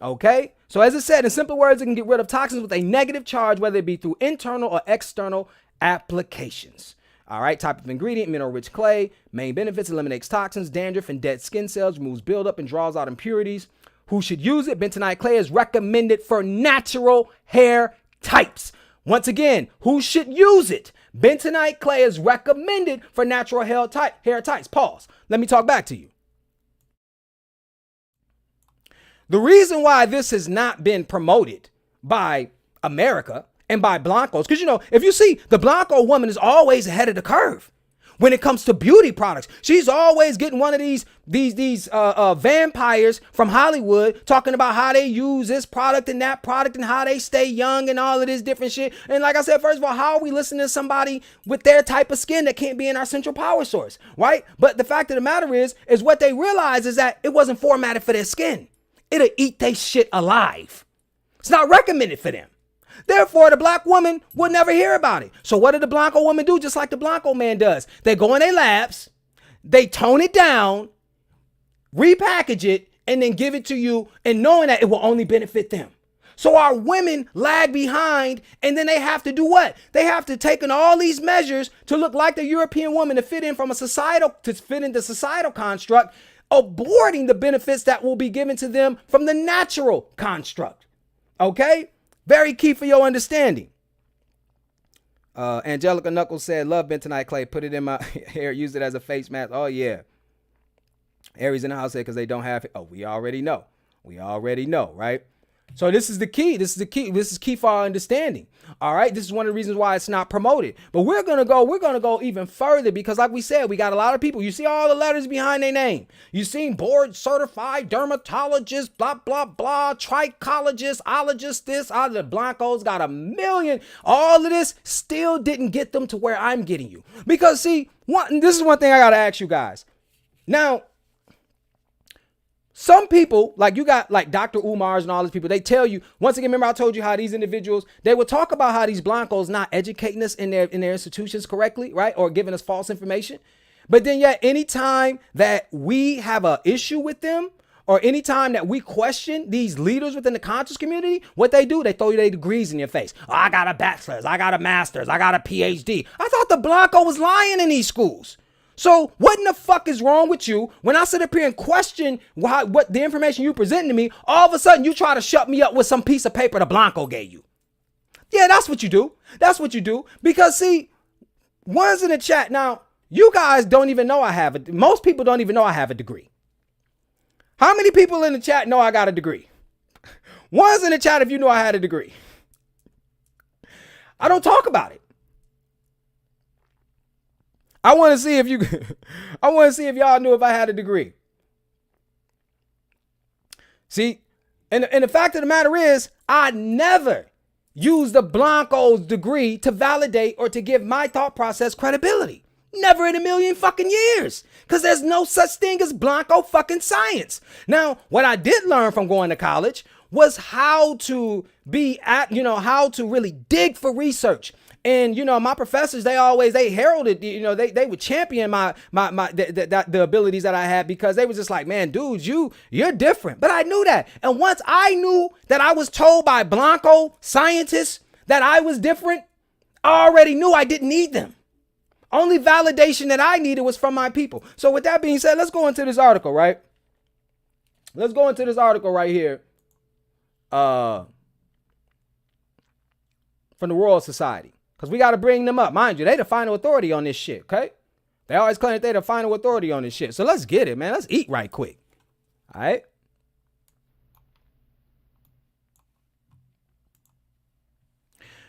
Okay? So as I said, in simple words, it can get rid of toxins with a negative charge, whether it be through internal or external applications. All right, type of ingredient, mineral-rich clay. Main benefits: eliminates toxins, dandruff, and dead skin cells, removes buildup, and draws out impurities. Who should use it? Bentonite clay is recommended for natural hair types. Once again, who should use it? Bentonite clay is recommended for natural hair types. Pause. Let me talk back to you. The reason why this has not been promoted by America and by Blancos, because, if you see, the Blanco woman is always ahead of the curve. When it comes to beauty products, she's always getting one of these vampires from Hollywood talking about how they use this product and that product and how they stay young and all of this different shit. And like I said, first of all, how are we listening to somebody with their type of skin that can't be in our central power source, right? But the fact of the matter is what they realize is that it wasn't formatted for their skin. It'll eat they shit alive. It's not recommended for them. Therefore, the black woman will never hear about it. So what did the Blanco woman do? Just like the Blanco man does. They go in their labs, they tone it down, repackage it, and then give it to you, and knowing that it will only benefit them. So our women lag behind, and then they have to do what? They have to take in all these measures to look like the European woman to fit in the societal construct, aborting the benefits that will be given to them from the natural construct. Okay? Very key for your understanding. Angelica Knuckles said, love bentonite clay, put it in my hair, use it as a face mask. Oh yeah. Aries in the house said because they don't have it. Oh, we already know, right? So this is the key. This is key for our understanding. All right. This is one of the reasons why it's not promoted. But we're going to go even further because like we said, we got a lot of people. You see all the letters behind their name. You seen board certified dermatologist, blah, blah, blah, trichologist, ologist, this, all the Blancos got a million. All of this still didn't get them to where I'm getting you. Because see, this is one thing I got to ask you guys. Now, some people, like you got like Dr. Umars and all these people, they tell you, once again, remember I told you how these individuals, they will talk about how these Blancos not educating us in their institutions correctly, right? Or giving us false information. But then yet anytime that we have an issue with them, or anytime that we question these leaders within the conscious community, what they do, they throw you their degrees in your face. Oh, I got a bachelor's, I got a master's, I got a PhD. I thought the Blanco was lying in these schools. So what in the fuck is wrong with you when I sit up here and question what the information you presenting to me, all of a sudden you try to shut me up with some piece of paper the Blanco gave you? Yeah, that's what you do. That's what you do. Because see, one's in the chat. Now, you guys don't even know I have it. Most people don't even know I have a degree. How many people in the chat know I got a degree? One's in the chat if you know I had a degree. I don't talk about it. I want to see if y'all knew if I had a degree. See, and the fact of the matter is, I never used the Blanco's degree to validate or to give my thought process credibility. Never in a million fucking years. Because there's no such thing as Blanco fucking science. Now, what I did learn from going to college was how to how to really dig for research. And, my professors, they heralded, they would champion the abilities that I had because they was just like, man, dude, you're different. But I knew that. And once I knew that I was told by Blanco scientists that I was different, I already knew I didn't need them. Only validation that I needed was from my people. So with that being said, let's go into this article, right? Let's go into this article right here. From the Royal Society. Because we got to bring them up. Mind you, they the final authority on this shit, okay? They always claim that they the final authority on this shit. So let's get it, man. Let's eat right quick. All right?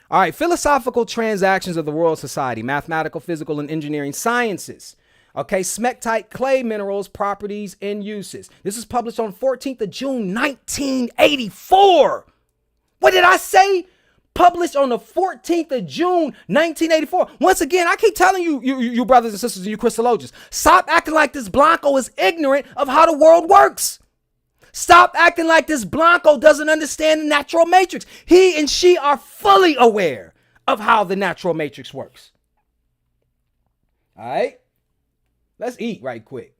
All right, philosophical transactions of the Royal Society, mathematical, physical, and engineering sciences. Okay, smectite clay minerals, properties, and uses. This is published on 14th of June, 1984. What did I say? Published on the 14th of June, 1984. Once again, I keep telling you brothers and sisters and you crystallogists, stop acting like this Blanco is ignorant of how the world works. Stop acting like this Blanco doesn't understand the natural matrix. He and she are fully aware of how the natural matrix works. All right, let's eat right quick.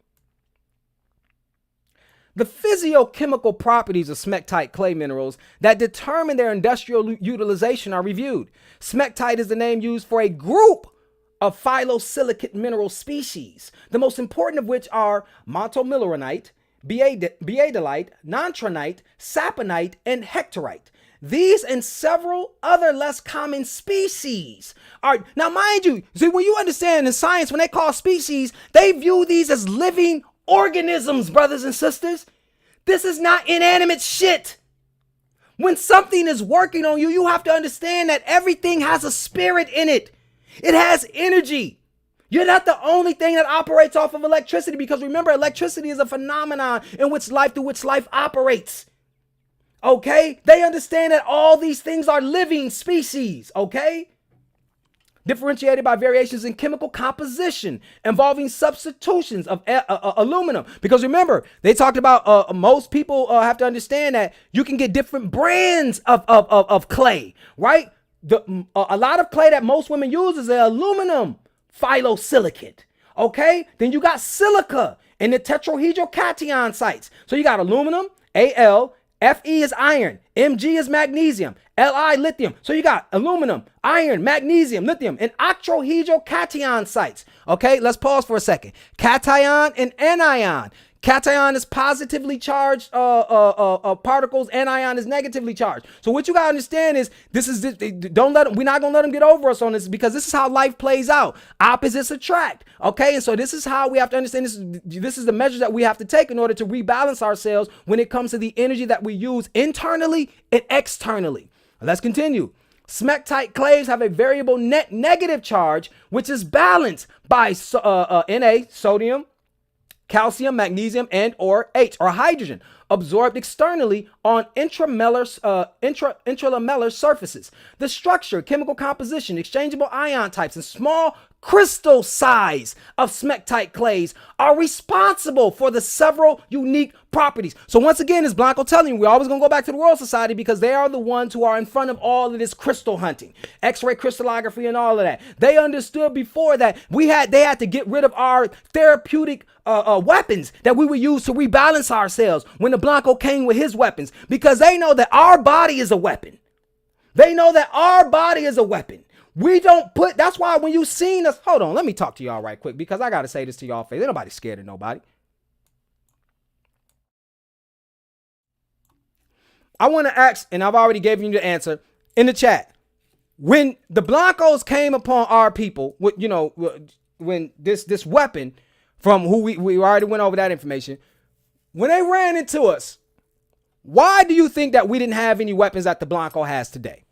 The physiochemical properties of smectite clay minerals that determine their industrial utilization are reviewed. Smectite is the name used for a group of phyllosilicate mineral species, the most important of which are montomillerite, beadolite, nontronite, saponite, and hectorite. These and several other less common species are, now mind you, see, when you understand in science, when they call species, they view these as living organisms, brothers and sisters. This is not inanimate shit. When something is working on you, you have to understand that everything has a spirit in it. It has energy. You're not the only thing that operates off of electricity, because remember, electricity is a phenomenon through which life operates. Okay? They understand that all these things are living species. Okay? differentiated by variations in chemical composition involving substitutions of aluminum. Because remember, they talked about most people have to understand that you can get different brands of clay, right? A lot of clay that most women use is aluminum phyllosilicate. Okay, then you got silica and the tetrahedral cation sites. So you got aluminum, Al, Fe is iron, Mg is magnesium, Li lithium. So you got aluminum, iron, magnesium, lithium, and octahedral cation sites. Okay, let's pause for a second. Cation and anion. Cation is positively charged particles. Anion is negatively charged. So what you gotta understand is we're not gonna let them get over us on this, because this is how life plays out. Opposites attract. Okay, and so this is how we have to understand this is the measures that we have to take in order to rebalance ourselves when it comes to the energy that we use internally and externally. Let's continue. Smectite clays have a variable net negative charge, which is balanced by Na, sodium, calcium, magnesium, and or H or hydrogen absorbed externally on intramellar surfaces. The structure, chemical composition, exchangeable ion types, and small crystal size of smectite clays are responsible for the several unique properties. So once again, as Blanco telling you, we're always going to go back to the Royal Society because they are the ones who are in front of all of this crystal hunting, X-ray crystallography and all of that. They understood before that they had to get rid of our therapeutic weapons that we would use to rebalance ourselves when the Blanco came with his weapons, because they know that our body is a weapon. They know that our body is a weapon. We don't put, that's why when you seen us, hold on, let me talk to y'all right quick, because I got to say this to y'all face. Ain't nobody scared of nobody. I want to ask, and I've already given you the answer in the chat. When the Blancos came upon our people, when this weapon from who we already went over that information, when they ran into us, why do you think that we didn't have any weapons that the Blanco has today?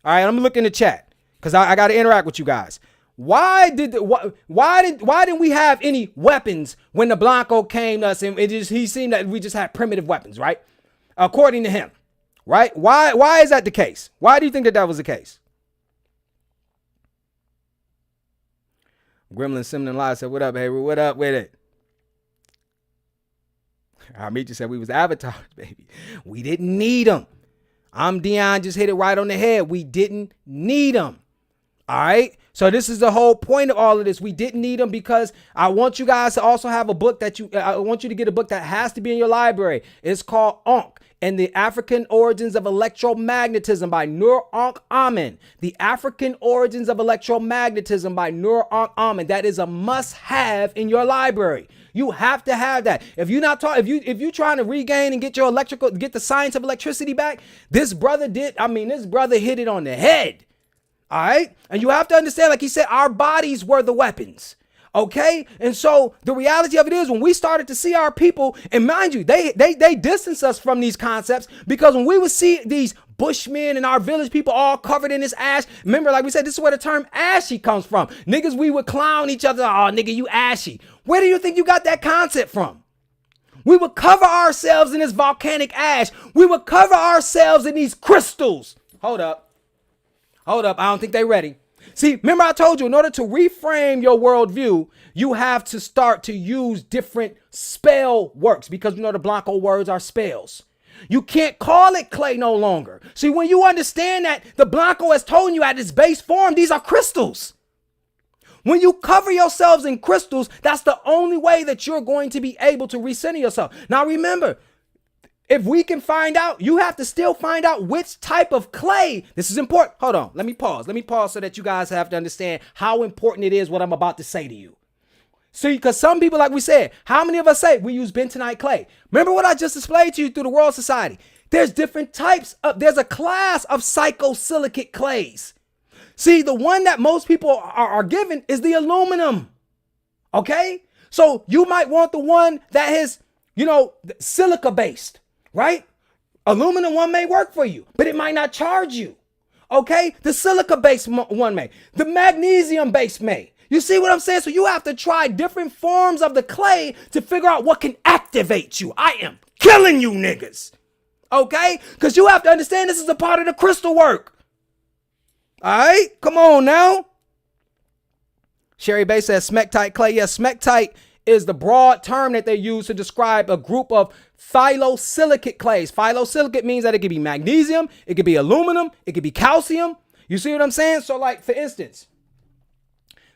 All right, I'm gonna look in the chat because I got to interact with you guys. Why didn't we have any weapons when the Blanco came to us, and he seemed that we just had primitive weapons, right? According to him, right? Why is that the case? Why do you think that was the case? Gremlin Simon Live said, "What up, Hayward? What up with it?" Armitra said, "We was avatars, baby. We didn't need them." I'm Dion, just hit it right on the head. We didn't need them. All right. So this is the whole point of all of this. We didn't need them because I want you guys to also have a book I want you to get a book that has to be in your library. It's called Ankh and the African Origins of Electromagnetism by Nur Ankh Amen. The African Origins of Electromagnetism by Nur Ankh Amen. That is a must-have in your library. You have to have that. If you're not if you're trying to regain and get the science of electricity back, this brother hit it on the head. All right. And you have to understand, like he said, our bodies were the weapons. OK, and so the reality of it is when we started to see our people, and mind you, they distance us from these concepts, because when we would see these Bushmen and our village people all covered in this ash, remember, like we said, this is where the term ashy comes from. Niggas, we would clown each other. Oh, nigga, you ashy. Where do you think you got that concept from? We would cover ourselves in this volcanic ash. We would cover ourselves in these crystals. Hold up. I don't think they're ready. See, remember I told you, in order to reframe your worldview, you have to start to use different spell works, because the Blanco words are spells. You can't call it clay no longer. See, when you understand that the Blanco has told you at its base form, these are crystals. When you cover yourselves in crystals, that's the only way that you're going to be able to recenter yourself. Now, remember, if we can find out, you have to still find out which type of clay. This is important. Hold on. Let me pause so that you guys have to understand how important it is what I'm about to say to you. See, because some people, like we said, how many of us say we use bentonite clay? Remember what I just displayed to you through the World Society? There's different types there's a class of psychosilicate clays. See, the one that most people are given is the aluminum. Okay? So you might want the one that is, silica based. Right? Aluminum one may work for you, but it might not charge you. Okay? The silica based one may. The magnesium based may. You see what I'm saying? So you have to try different forms of the clay to figure out what can activate you. I am killing you niggas. Okay? Because you have to understand this is a part of the crystal work. All right? Come on now. Cherry Bay says smectite clay. Yes, smectite is the broad term that they use to describe a group of phyllosilicate clays. Phyllosilicate means that it could be magnesium, it could be aluminum, it could be calcium. You see what I'm saying? So like, for instance,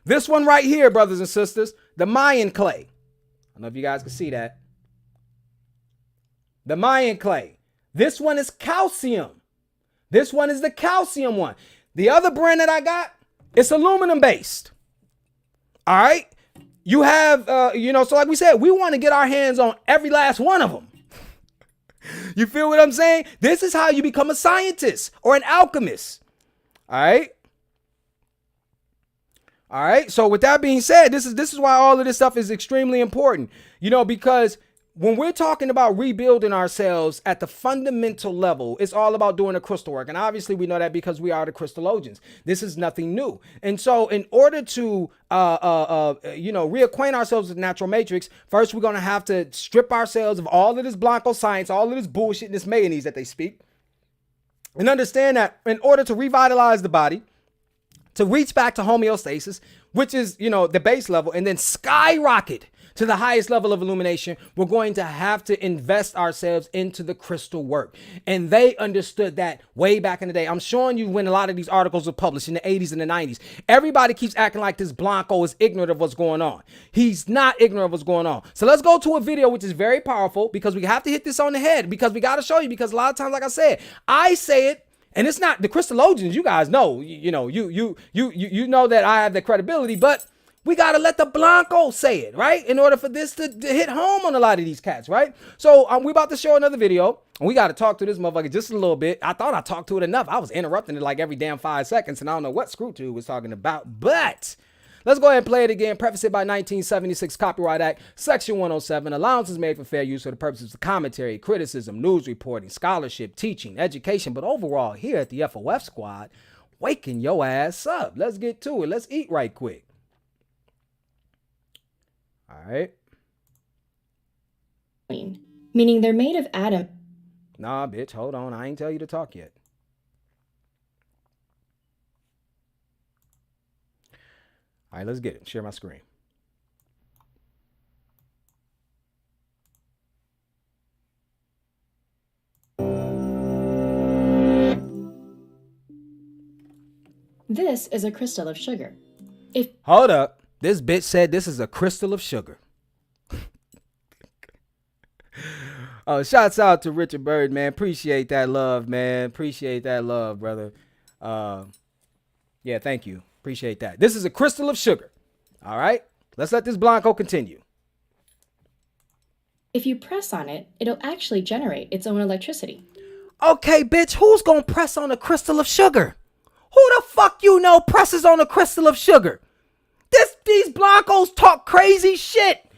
this one right here, brothers and sisters, the Mayan clay. I don't know if you guys can see that. The Mayan clay. This one is calcium. This one is the calcium one. The other brand that I got, it's aluminum based. All right. You have, so like we said, we want to get our hands on every last one of them. You feel what I'm saying? This is how you become a scientist or an alchemist. All right. All right. So with that being said, this is why all of this stuff is extremely important, because when we're talking about rebuilding ourselves at the fundamental level, it's all about doing the crystal work. And obviously we know that because we are the crystallogians. This is nothing new. And so in order to, reacquaint ourselves with the natural matrix, first we're going to have to strip ourselves of all of this Blanco science, all of this bullshit and this mayonnaise that they speak, and understand that in order to revitalize the body, to reach back to homeostasis, which is, the base level, and then skyrocket to the highest level of illumination, we're going to have to invest ourselves into the crystal work. And they understood that way back in the day. I'm showing you when a lot of these articles were published in the 80s and the 90s. Everybody keeps acting like this Blanco is ignorant of what's going on. He's not ignorant of what's going on. So let's go to a video which is very powerful, because we have to hit this on the head, because we got to show you, because a lot of times, like I said, I say it, and it's not the crystallogians. You guys know, you know that I have the credibility, but we got to let the Blanco say it, right? In order for this to hit home on a lot of these cats, right? So we about to show another video, and we got to talk to this motherfucker just a little bit. I thought I talked to it enough. I was interrupting it like every damn 5 seconds, and I don't know what Screw2 was talking about, but let's go ahead and play it again. Preface it by 1976 Copyright Act, Section 107. Allowances made for fair use for the purposes of commentary, criticism, news reporting, scholarship, teaching, education, but overall here at the FOF Squad, waking your ass up. Let's get to it. Let's eat right quick. All right. Meaning they're made of atom. Nah, bitch, hold on. I ain't tell you to talk yet. All right, let's get it. Share my screen. This is a crystal of sugar. Hold up. This bitch said this is a crystal of sugar. Oh, shouts out to Richard Bird, man. Appreciate that love, man. Appreciate that love, brother. Yeah, thank you. Appreciate that. This is a crystal of sugar. All right. Let's let this Blanco continue. If you press on it, it'll actually generate its own electricity. Okay, bitch, who's gonna press on a crystal of sugar? Who the fuck presses on a crystal of sugar? These Blancos talk crazy shit.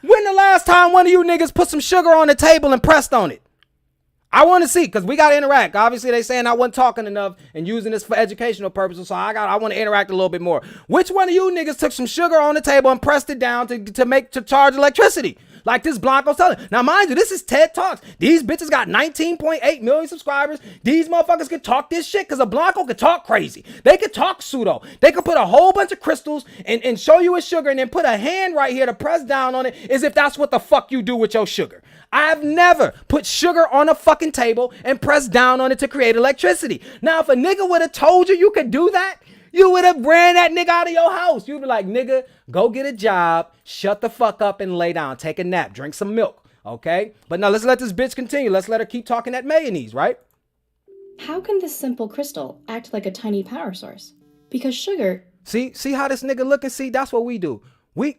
When the last time one of you niggas put some sugar on the table and pressed on it? I want to see, because we got to interact. Obviously, they saying I wasn't talking enough and using this for educational purposes, so I want to interact a little bit more. Which one of you niggas took some sugar on the table and pressed it down to charge electricity? Like this Blanco's telling. Now, mind you, this is TED Talks. These bitches got 19.8 million subscribers. These motherfuckers can talk this shit because a Blanco could talk crazy. They could talk pseudo. They could put a whole bunch of crystals and show you a sugar and then put a hand right here to press down on it as if that's what the fuck you do with your sugar. I've never put sugar on a fucking table and pressed down on it to create electricity. Now, if a nigga would have told you could do that, you would have ran that nigga out of your house. You'd be like, nigga, go get a job, shut the fuck up and lay down, take a nap, drink some milk, okay? But now let's let this bitch continue. Let's let her keep talking that mayonnaise, right? How can this simple crystal act like a tiny power source? Because sugar... See how this nigga looking? See, that's what we do.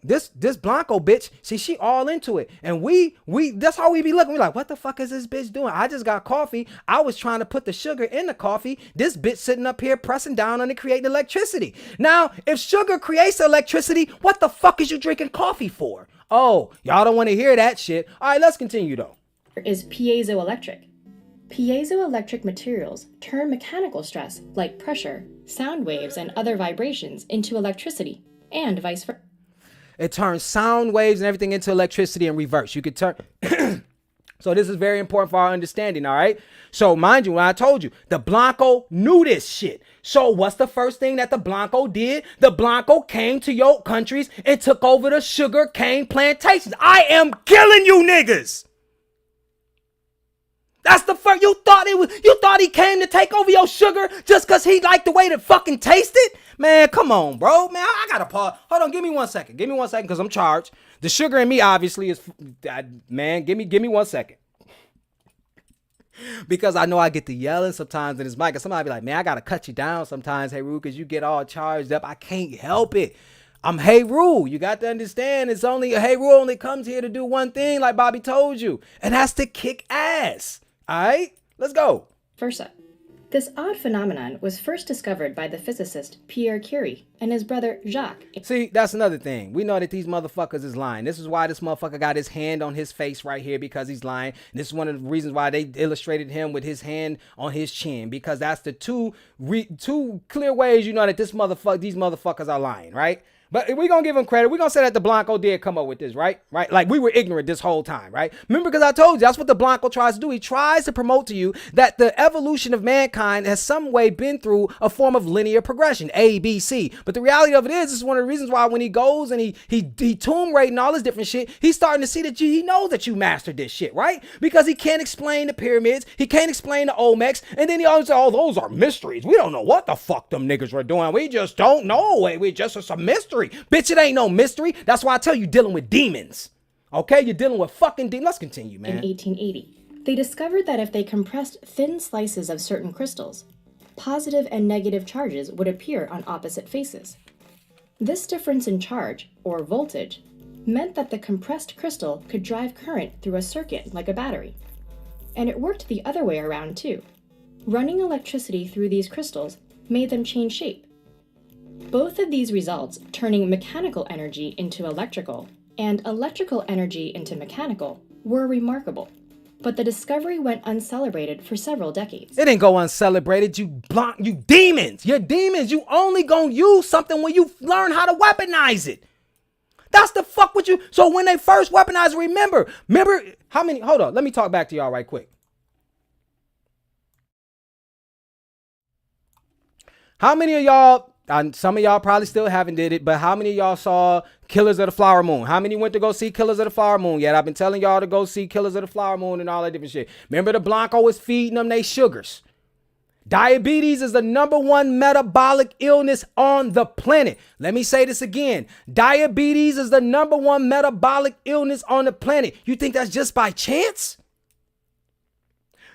This Blanco bitch, see, she all into it. And we that's how we be looking. We like, what the fuck is this bitch doing? I just got coffee. I was trying to put the sugar in the coffee. This bitch sitting up here pressing down on it, creating electricity. Now, if sugar creates electricity, what the fuck is you drinking coffee for? Oh, y'all don't want to hear that shit. All right, let's continue though. Is piezoelectric. Piezoelectric materials turn mechanical stress, like pressure, sound waves, and other vibrations into electricity, and vice versa. It turns sound waves and everything into electricity in reverse. You could turn So this is very important for our understanding, all right? So mind you, when I told you, the Blanco knew this shit. So what's the first thing that the Blanco did? The Blanco came to your countries and took over the sugar cane plantations. I am killing you niggas. That's the first. You thought he came to take over your sugar just because he liked the way it fucking tasted? Man, come on, bro. Man, I gotta pause. Hold on, give me 1 second. Give me 1 second because I'm charged. The sugar in me obviously is, man, give me 1 second. Because I know I get to yelling sometimes in this mic. And somebody be like, man, I gotta cut you down sometimes, Hey Roo, because you get all charged up. I can't help it. I'm Hey Roo. You got to understand, it's only Hey Roo only comes here to do one thing, like Bobby told you, and that's to kick ass. All right, let's go. Versa. This odd phenomenon was first discovered by the physicist Pierre Curie and his brother Jacques. See, that's another thing. We know that these motherfuckers is lying. This is why this motherfucker got his hand on his face right here, because he's lying. And this is one of the reasons why they illustrated him with his hand on his chin, because that's the two clear ways you know that these motherfuckers are lying, right? But we're going to give him credit. We're going to say that the Blanco did come up with this, right? Right? Like we were ignorant this whole time, right? Remember, because I told you, that's what the Blanco tries to do. He tries to promote to you that the evolution of mankind has some way been through a form of linear progression, A, B, C. But the reality of it is, this is one of the reasons why when he goes and he tomb raiding all this different shit, he's starting to see that he knows that you mastered this shit, right? Because he can't explain the pyramids. He can't explain the Olmecs. And then he always says, oh, those are mysteries. We don't know what the fuck them niggas were doing. We just don't know. It's a mystery. Bitch, it ain't no mystery. That's why I tell you, dealing with demons. Okay, you're dealing with fucking demons. Let's continue, man. In 1880, they discovered that if they compressed thin slices of certain crystals, positive and negative charges would appear on opposite faces. This difference in charge, or voltage, meant that the compressed crystal could drive current through a circuit like a battery. And it worked the other way around too. Running electricity through these crystals made them change shape. Both of these results, turning mechanical energy into electrical and electrical energy into mechanical, were remarkable. But the discovery went uncelebrated for several decades. It didn't go uncelebrated, you demons. You're demons. You only gonna use something when you learn how to weaponize it. That's the fuck with you. So when they first weaponized, remember how many, hold on, let me talk back to y'all right quick. How many of y'all, some of y'all probably still haven't did it, but how many of y'all saw Killers of the Flower Moon? How many went to go see Killers of the Flower Moon yet? I've been telling y'all to go see Killers of the Flower Moon and all that different shit. Remember the Blanco was feeding them they sugars. Diabetes is the #1 metabolic illness on the planet. Let me say this again. Diabetes is the #1 metabolic illness on the planet. You think that's just by chance?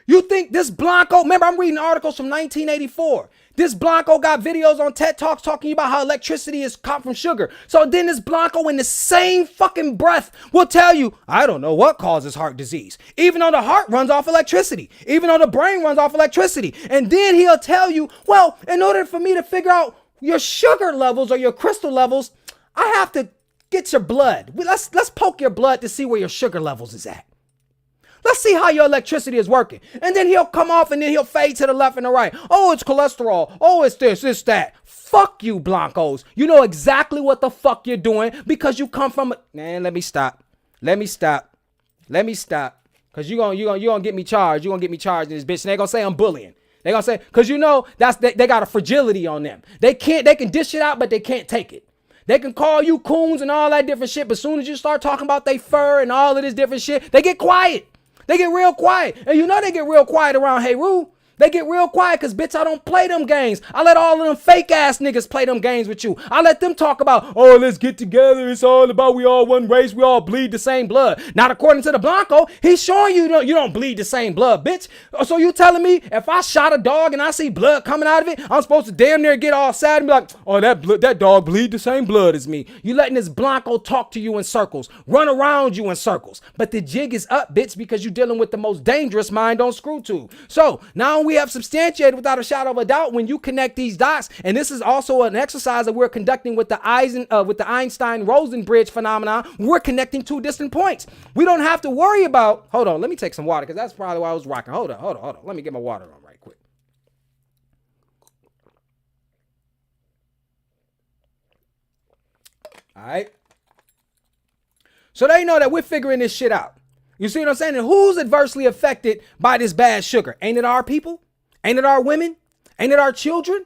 You think this Blanco, remember I'm reading articles from 1984. This Blanco got videos on TED Talks talking about how electricity is caught from sugar. So then this Blanco in the same fucking breath will tell you, I don't know what causes heart disease. Even though the heart runs off electricity. Even though the brain runs off electricity. And then he'll tell you, well, in order for me to figure out your sugar levels or your crystal levels, I have to get your blood. Let's poke your blood to see where your sugar levels is at. Let's see how your electricity is working. And then he'll come off and then he'll fade to the left and the right. Oh, it's cholesterol. Oh, it's this, it's that. Fuck you, Blancos. You know exactly what the fuck you're doing because you come from man, let me stop. Because you're gonna get me charged. You're gonna get me charged in this bitch. And they're gonna say I'm bullying. They're gonna say, because you know they got a fragility on them. They can dish it out, but they can't take it. They can call you coons and all that different shit, but as soon as you start talking about they fur and all of this different shit, they get quiet. They get real quiet. And you know they get real quiet around Hey Roo. They get real quiet because, bitch, I don't play them games. I let all of them fake ass niggas play them games with you. I let them talk about, oh, let's get together. It's all about we all one race. We all bleed the same blood. Not according to the Blanco. He's showing you you don't bleed the same blood, bitch. So you telling me if I shot a dog and I see blood coming out of it, I'm supposed to damn near get all sad and be like, oh, that dog bleed the same blood as me. You letting this Blanco talk to you in circles, run around you in circles. But the jig is up, bitch, because you're dealing with the most dangerous mind on screw tube. So now we have substantiated without a shadow of a doubt when you connect these dots, and this is also an exercise that we're conducting with the Einstein-Rosen bridge phenomenon. We're connecting two distant points. We don't have to worry about. Hold on, let me take some water because that's probably why I was rocking. Hold on. Let me get my water on right quick. All right. So they know that we're figuring this shit out. You see what I'm saying? And who's adversely affected by this bad sugar? Ain't it our people? Ain't it our women? Ain't it our children?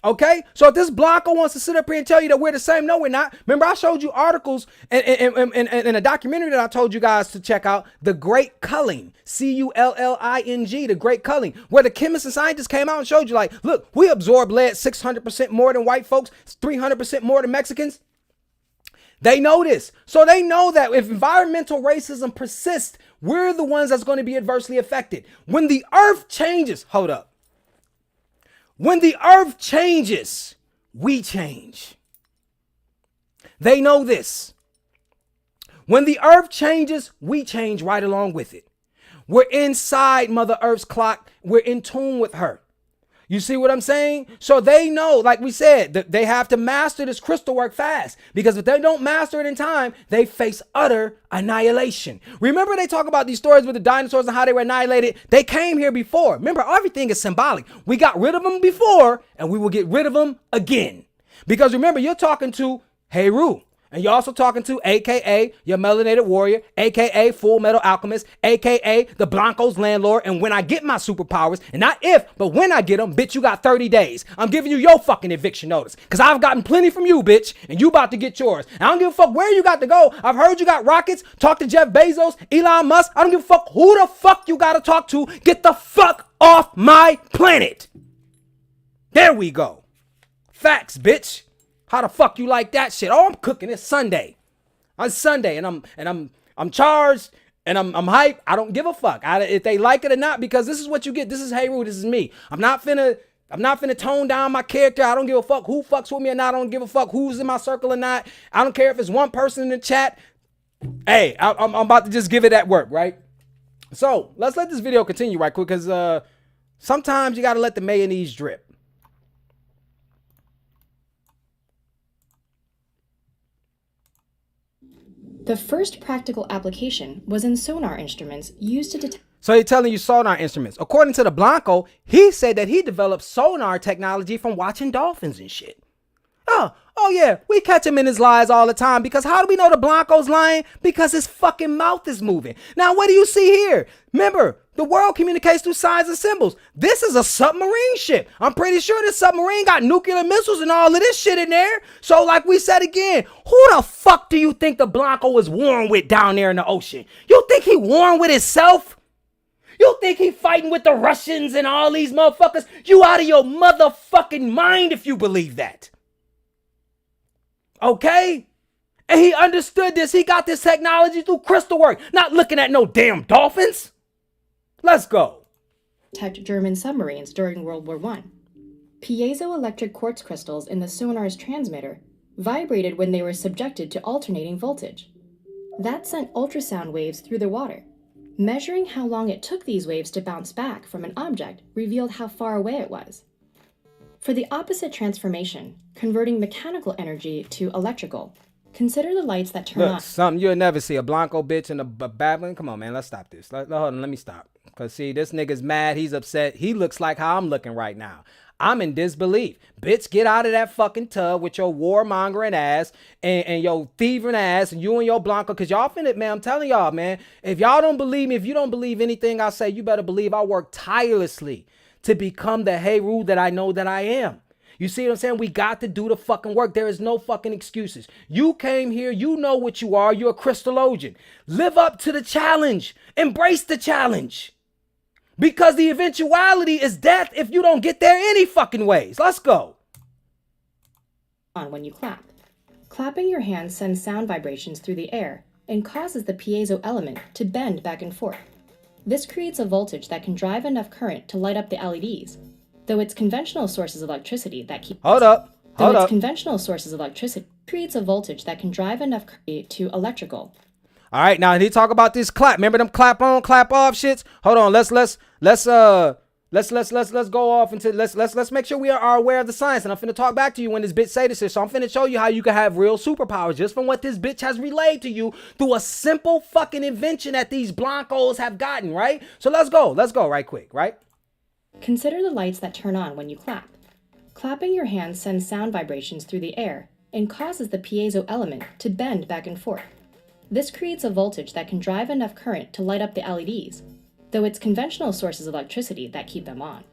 Okay, so if this Blanco wants to sit up here and tell you that we're the same, no, we're not. Remember, I showed you articles in a documentary that I told you guys to check out, The Great Culling, Culling, The Great Culling, where the chemists and scientists came out and showed you, like, look, we absorb lead 600% more than white folks, 300% more than Mexicans. They know this. So they know that if environmental racism persists, we're the ones that's going to be adversely affected. When the earth changes, hold up. When the earth changes, we change. They know this. When the earth changes, we change right along with it. We're inside Mother Earth's clock. We're in tune with her. You see what I'm saying? So they know, like we said, that they have to master this crystal work fast, because if they don't master it in time, they face utter annihilation. Remember, they talk about these stories with the dinosaurs and how they were annihilated. They came here before. Remember, everything is symbolic. We got rid of them before, and we will get rid of them again. Because remember, you're talking to Heru. And you're also talking to AKA your melanated warrior, AKA Full Metal Alchemist, AKA the Blanco's landlord. And when I get my superpowers, and not if, but when I get them, bitch, you got 30 days. I'm giving you your fucking eviction notice, because I've gotten plenty from you, bitch, and you about to get yours. And I don't give a fuck where you got to go. I've heard you got rockets. Talk to Jeff Bezos, Elon Musk. I don't give a fuck who the fuck you got to talk to. Get the fuck off my planet. There we go. Facts, bitch. How the fuck you like that shit? Oh, I'm cooking. It's Sunday. It's Sunday, and I'm charged, and I'm hyped. I don't give a fuck if they like it or not, because this is what you get. This is Heru. This is me. I'm not finna tone down my character. I don't give a fuck who fucks with me or not. I don't give a fuck who's in my circle or not. I don't care if it's one person in the chat. Hey, I'm about to just give it that work, right? So let's let this video continue right quick, because sometimes you gotta let the mayonnaise drip. The first practical application was in sonar instruments used to detect. So he's telling you sonar instruments. According to the Blanco, he said that he developed sonar technology from watching dolphins and shit. Oh yeah, we catch him in his lies all the time, because how do we know the Blanco's lying? Because his fucking mouth is moving. Now, what do you see here? Remember, the world communicates through signs and symbols. This is a submarine ship. I'm pretty sure this submarine got nuclear missiles and all of this shit in there. So like we said again, who the fuck do you think the Blanco was warring with down there in the ocean? You think he warring with himself? You think he fighting with the Russians and all these motherfuckers? You out of your motherfucking mind if you believe that. Okay? And he understood this. He got this technology through crystal work, not looking at no damn dolphins. Let's go. German submarines during World War I. Piezoelectric quartz crystals in the sonar's transmitter vibrated when they were subjected to alternating voltage. That sent ultrasound waves through the water. Measuring how long it took these waves to bounce back from an object revealed how far away it was. For the opposite transformation, converting mechanical energy to electrical, consider the lights that turn on. Something you'll never see. A Blanco bitch and a babbling. Come on, man. Let's stop this. Hold on. Let me stop. Because, see, this nigga's mad. He's upset. He looks like how I'm looking right now. I'm in disbelief. Bitch, get out of that fucking tub with your warmongering ass and your thieving ass and you and your Blanco. Because y'all finna, man, I'm telling y'all, man, if y'all don't believe me, if you don't believe anything I say, you better believe I work tirelessly to become the Heru that I know that I am. You see what I'm saying? We got to do the fucking work. There is no fucking excuses. You came here. You know what you are. You're a crystallogian. Live up to the challenge. Embrace the challenge. Because the eventuality is death if you don't get there any fucking ways. Let's go. When you clap. Clapping your hands sends sound vibrations through the air and causes the piezo element to bend back and forth. This creates a voltage that can drive enough current to light up the LEDs, though its conventional sources of electricity that keep... Conventional sources of electricity creates a voltage that can drive enough current to electrical. All right, now he talk about this clap. Remember them clap on, clap off shits? Hold on, let's go off into let's make sure we are aware of the science. And I'm finna talk back to you when this bitch say this shit. So I'm finna show you how you can have real superpowers just from what this bitch has relayed to you through a simple fucking invention that these Blancos have gotten, right? So let's go right quick, right? Consider the lights that turn on when you clap. Clapping your hands sends sound vibrations through the air and causes the piezo element to bend back and forth. This creates a voltage that can drive enough current to light up the LEDs, though it's conventional sources of electricity that keep them on.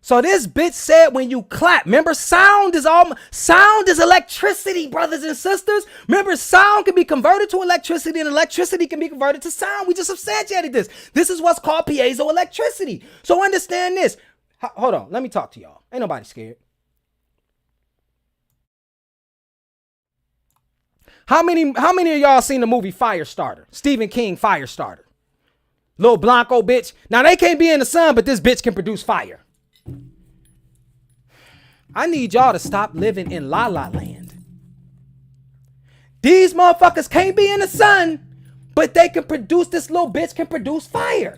So this bitch said when you clap, remember sound is electricity, brothers and sisters. Remember sound can be converted to electricity and electricity can be converted to sound. We just substantiated this. This is what's called piezoelectricity. So understand this. Hold on, let me talk to y'all. Ain't nobody scared. How many of y'all seen the movie Firestarter? Stephen King Firestarter. Little Blanco bitch. Now they can't be in the sun, but this bitch can produce fire. I need y'all to stop living in La La Land. These motherfuckers can't be in the sun, but they can produce, this little bitch can produce fire.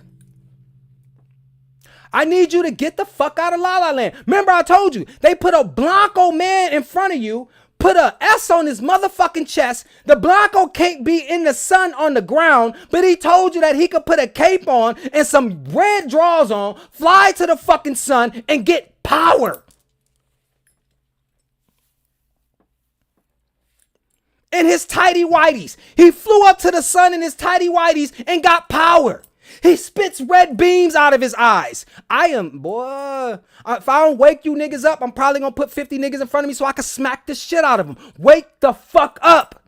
I need you to get the fuck out of La La Land. Remember I told you, they put a Blanco man in front of you, put a S on his motherfucking chest. The Blanco can't be in the sun on the ground, but he told you that he could put a cape on and some red drawers on, fly to the fucking sun and get power. In his tighty whities. He flew up to the sun in his tighty whities and got power. He spits red beams out of his eyes. If I don't wake you niggas up, I'm probably gonna put 50 niggas in front of me so I can smack the shit out of them. Wake the fuck up.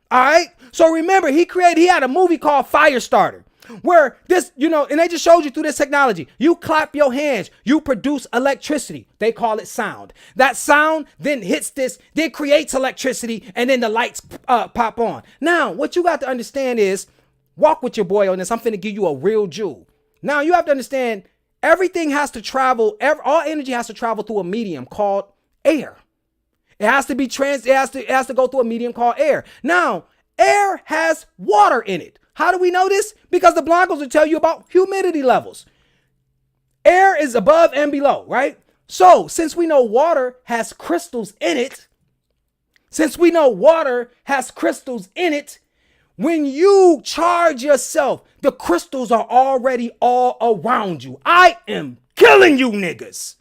All right? So remember, he had a movie called Firestarter. Where this, and they just showed you through this technology. You clap your hands, you produce electricity. They call it sound. That sound then hits this, then creates electricity, and then the lights pop on. Now, what you got to understand is, walk with your boy on this. I'm finna give you a real jewel. Now, you have to understand, everything has to travel, all energy has to travel through a medium called air. It has to be it has to go through a medium called air. Now, air has water in it. How do we know this? Because the Blancos will tell you about humidity levels. Air is above and below, right? So since we know water has crystals in it, when you charge yourself, the crystals are already all around you. I am killing you niggas.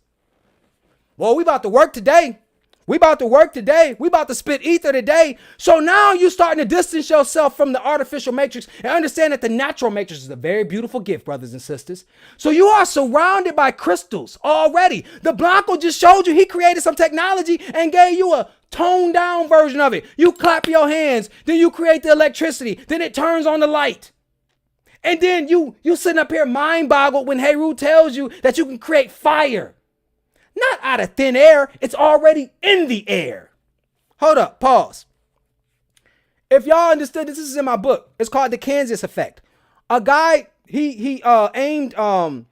Well, we about to work today. We about to spit ether today. So now you're starting to distance yourself from the artificial matrix and understand that the natural matrix is a very beautiful gift, brothers and sisters. So you are surrounded by crystals already. The Blanco just showed you he created some technology and gave you a toned down version of it. You clap your hands, then you create the electricity, then it turns on the light. And then you sitting up here mind boggled when Heru tells you that you can create fire. Not out of thin air. It's already in the air. Hold up. Pause. If y'all understood this is in my book. It's called the Kansas effect. A guy, he aimed a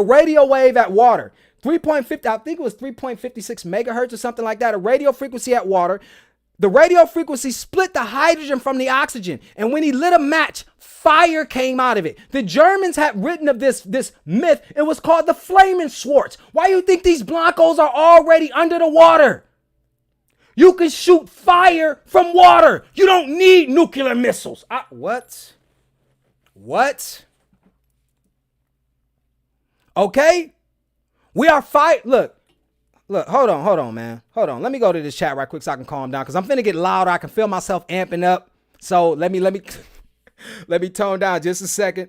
radio wave at water. 3.50, I think it was 3.56 megahertz or something like that. A radio frequency at water. The radio frequency split the hydrogen from the oxygen. And when he lit a match, fire came out of it. The Germans had written of this myth. It was called the Flaming Schwartz. Why do you think these Blancos are already under the water? You can shoot fire from water. You don't need nuclear missiles. What? Okay? We are fire. Look, hold on, man. Hold on. Let me go to this chat right quick so I can calm down because I'm finna get louder. I can feel myself amping up. So let me let me tone down just a second.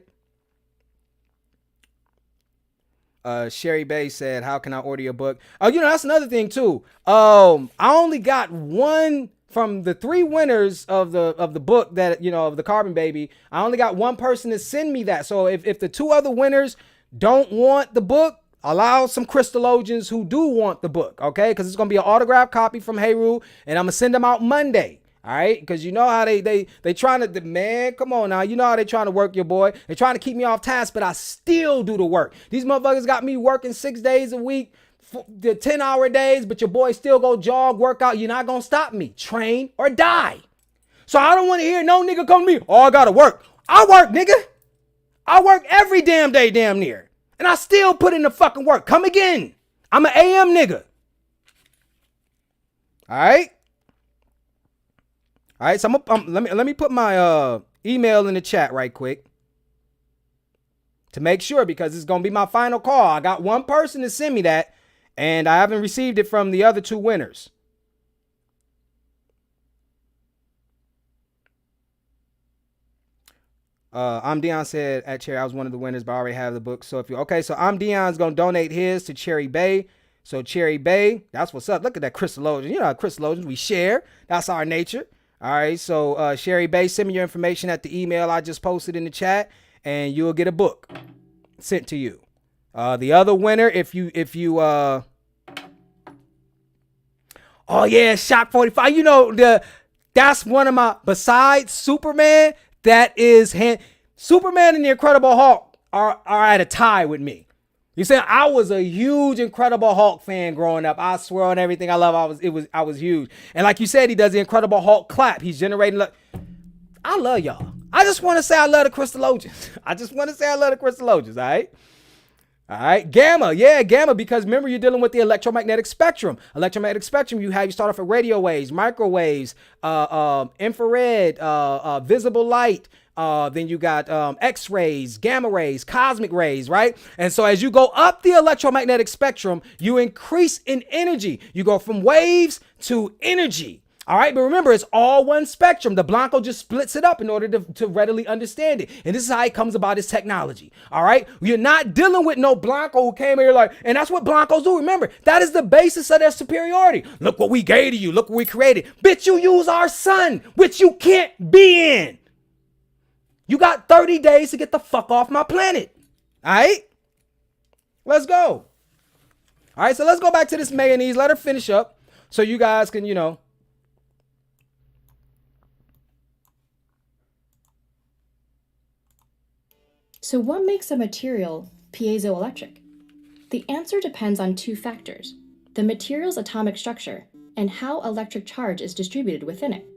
Sherry Bay said, how can I order your book? Oh, that's another thing too. I only got one from the 3 winners of the book that, of the Carbon Baby. I only got one person to send me that. So if the 2 other winners don't want the book, allow some crystallogians who do want the book, okay? Because it's going to be an autographed copy from Heru, and I'm going to send them out Monday, all right? Because you know how they trying to, man, come on now. You know how they trying to work your boy. They trying to keep me off task, but I still do the work. These motherfuckers got me working 6 days a week, the 10-hour days, but your boy still go jog, work out. You're not going to stop me. Train or die. So I don't want to hear no nigga come to me, oh, I got to work. I work, nigga. I work every damn day, damn near. And I still put in the fucking work. Come again. I'm an AM nigga. All right. So let me put my email in the chat right quick to make sure, because it's gonna be my final call. I got one person to send me that, and I haven't received it from the other 2 winners. I'm Dion said at Cherry, I was one of the winners, but I already have the book. So if you okay, so I'm Dion's gonna donate his to Cherry Bay. So Cherry Bay, that's what's up. Look at that crystallogian. You know, crystallogians, we share. That's our nature. All right. So Cherry Bay, send me your information at the email I just posted in the chat, and you'll get a book sent to you. The other winner, if you oh yeah, Shock 45. You know, that's one of my, besides Superman, that is Superman and the Incredible Hulk are at a tie with me. You see, I was a huge Incredible Hulk fan growing up. I swear on everything I love, I was huge. And like you said, he does the Incredible Hulk clap. He's generating. I love y'all. I just want to say I love the crystallogians. All right. All right, gamma, yeah, gamma, because remember, you're dealing with the electromagnetic spectrum. Electromagnetic spectrum, you start off at radio waves, microwaves, infrared, visible light. Then you got X-rays, gamma rays, cosmic rays, right? And so as you go up the electromagnetic spectrum, you increase in energy. You go from waves to energy. All right, but remember, it's all one spectrum. The Blanco just splits it up in order to readily understand it. And this is how it comes about his technology. All right, you're not dealing with no Blanco who came here like, and that's what Blancos do. Remember, that is the basis of their superiority. Look what we gave to you. Look what we created. Bitch, you use our sun, which you can't be in. You got 30 days to get the fuck off my planet. All right, let's go. All right, so let's go back to this mayonnaise. Let her finish up so you guys can, So what makes a material piezoelectric? The answer depends on two factors: the material's atomic structure and how electric charge is distributed within it.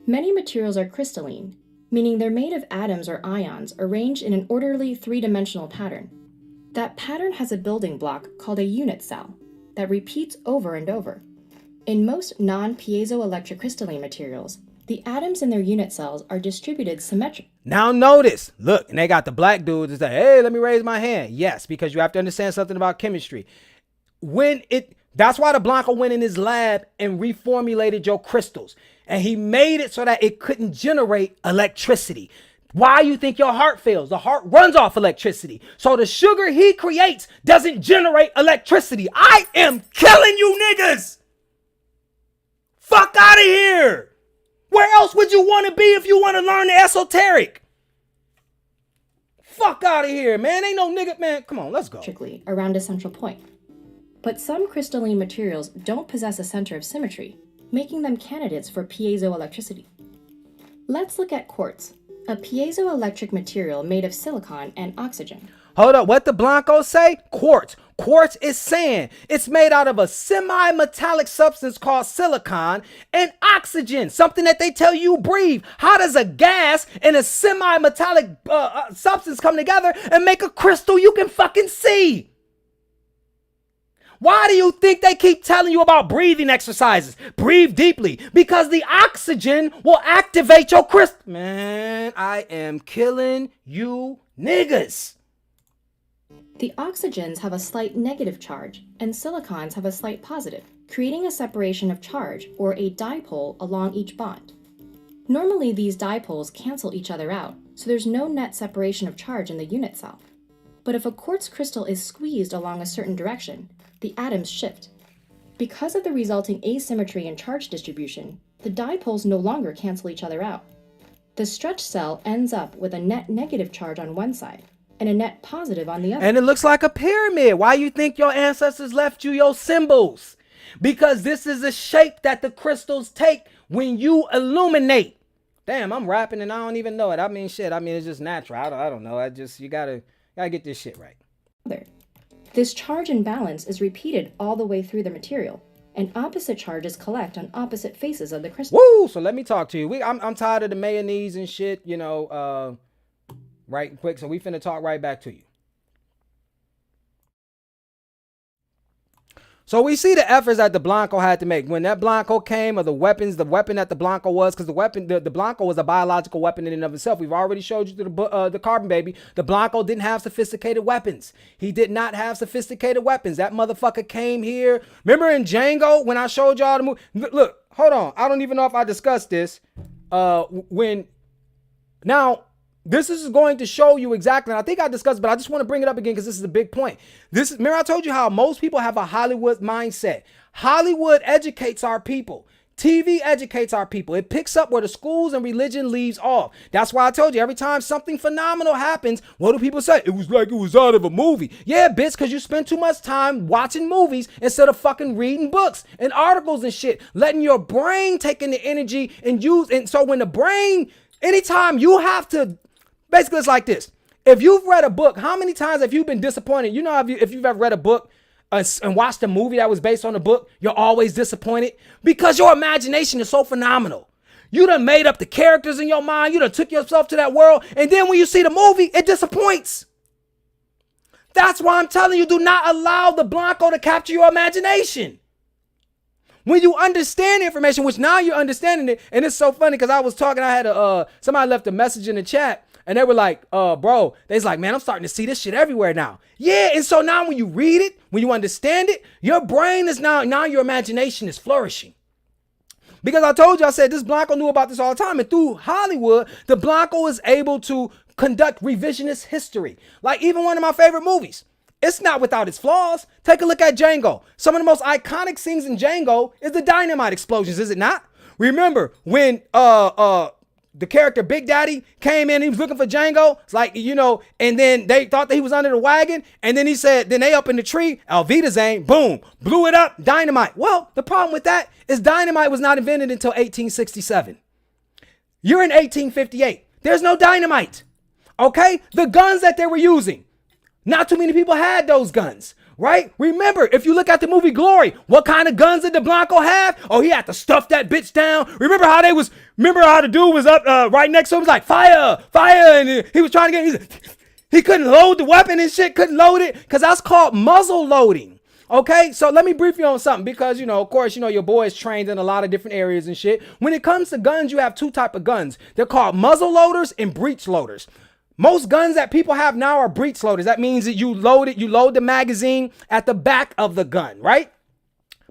Many materials are crystalline, meaning they're made of atoms or ions arranged in an orderly three-dimensional pattern. That pattern has a building block called a unit cell that repeats over and over. In most non-piezoelectric crystalline materials, the atoms in their unit cells are distributed symmetrically. Now notice, look, and they got the black dudes that say, hey, let me raise my hand. Yes, because you have to understand something about chemistry. That's why the Blanco went in his lab and reformulated your crystals. And he made it so that it couldn't generate electricity. Why you think your heart fails? The heart runs off electricity. So the sugar he creates doesn't generate electricity. I am killing you niggas. Fuck out of here. Where else would you want to be if you want to learn the esoteric? Fuck out of here, man. Ain't no nigga, man. Come on, let's go. Around a central point. But some crystalline materials don't possess a center of symmetry, making them candidates for piezoelectricity. Let's look at quartz, a piezoelectric material made of silicon and oxygen. Hold up, what the Blancos say? Quartz. Quartz is sand. It's made out of a semi-metallic substance called silicon and oxygen, something that they tell you breathe. How does a gas and a semi-metallic substance come together and make a crystal you can fucking see? Why do you think they keep telling you about breathing exercises? Breathe deeply, because the oxygen will activate your crystal. Man, I am killing you niggas. The oxygens have a slight negative charge, and silicons have a slight positive, creating a separation of charge, or a dipole, along each bond. Normally, these dipoles cancel each other out, so there's no net separation of charge in the unit cell. But if a quartz crystal is squeezed along a certain direction, the atoms shift. Because of the resulting asymmetry in charge distribution, the dipoles no longer cancel each other out. The stretch cell ends up with a net negative charge on one side, and a net positive on the other. And it looks like a pyramid. Why you think your ancestors left you your symbols? Because this is a shape that the crystals take when you illuminate. Damn, I'm rapping and I don't even know it. I mean, shit. I mean, it's just natural. I don't know. You gotta get this shit right. This charge imbalance is repeated all the way through the material, and opposite charges collect on opposite faces of the crystal. Woo! So let me talk to you. I'm tired of the mayonnaise and shit, right quick. So we finna talk right back to you. So we see the efforts that the Blanco had to make. When that Blanco came, or the weapon that the Blanco was, because the Blanco was a biological weapon in and of itself. We've already showed you the Carbon Baby. The Blanco didn't have sophisticated weapons. He did not have sophisticated weapons. That motherfucker came here. Remember in Django when I showed y'all the movie? Look, hold on. I don't even know if I discussed this. This is going to show you exactly, and I think I discussed, but I just want to bring it up again because this is a big point. Remember I told you how most people have a Hollywood mindset. Hollywood educates our people. TV educates our people. It picks up where the schools and religion leaves off. That's why I told you every time something phenomenal happens, what do people say? It was like it was out of a movie. Yeah, bitch, because you spend too much time watching movies instead of fucking reading books and articles and shit, letting your brain take in the energy and use. And so when the brain, anytime you have to, basically it's like this. If you've read a book, how many times have you been disappointed? You know, if you've ever read a book and watched a movie that was based on a book, you're always disappointed because your imagination is so phenomenal. You done made up the characters in your mind. You done took yourself to that world. And then when you see the movie, it disappoints. That's why I'm telling you, do not allow the Blanco to capture your imagination. When you understand the information, which now you're understanding it, and it's so funny because I was talking, I had somebody left a message in the chat. And they were like, bro, they's like, man, I'm starting to see this shit everywhere now. Yeah, and so now when you read it, when you understand it, your brain is now your imagination is flourishing. Because I told you, I said this Blanco knew about this all the time. And through Hollywood, the Blanco is able to conduct revisionist history. Like even one of my favorite movies. It's not without its flaws. Take a look at Django. Some of the most iconic scenes in Django is the dynamite explosions, is it not? Remember when the character Big Daddy came in, he was looking for Django. It's like, you know, and then they thought that he was under the wagon. And then he said, then they up in the tree, Alvita Zane, boom, blew it up, dynamite. Well, the problem with that is dynamite was not invented until 1867. You're in 1858. There's no dynamite. Okay? The guns that they were using, not too many people had those guns. Right? Remember, if you look at the movie Glory, what kind of guns did the Blanco have? Oh, he had to stuff that bitch down. Remember how the dude was up right next to him? He was like, fire, fire. And he was trying to he couldn't load the weapon and shit, couldn't load it because that's called muzzle loading. Okay, so let me brief you on something because, you know, of course, you know, your boy is trained in a lot of different areas and shit. When it comes to guns, you have two types of guns. They're called muzzle loaders and breech loaders. Most guns that people have now are breech loaders. That means that you load the magazine at the back of the gun, right?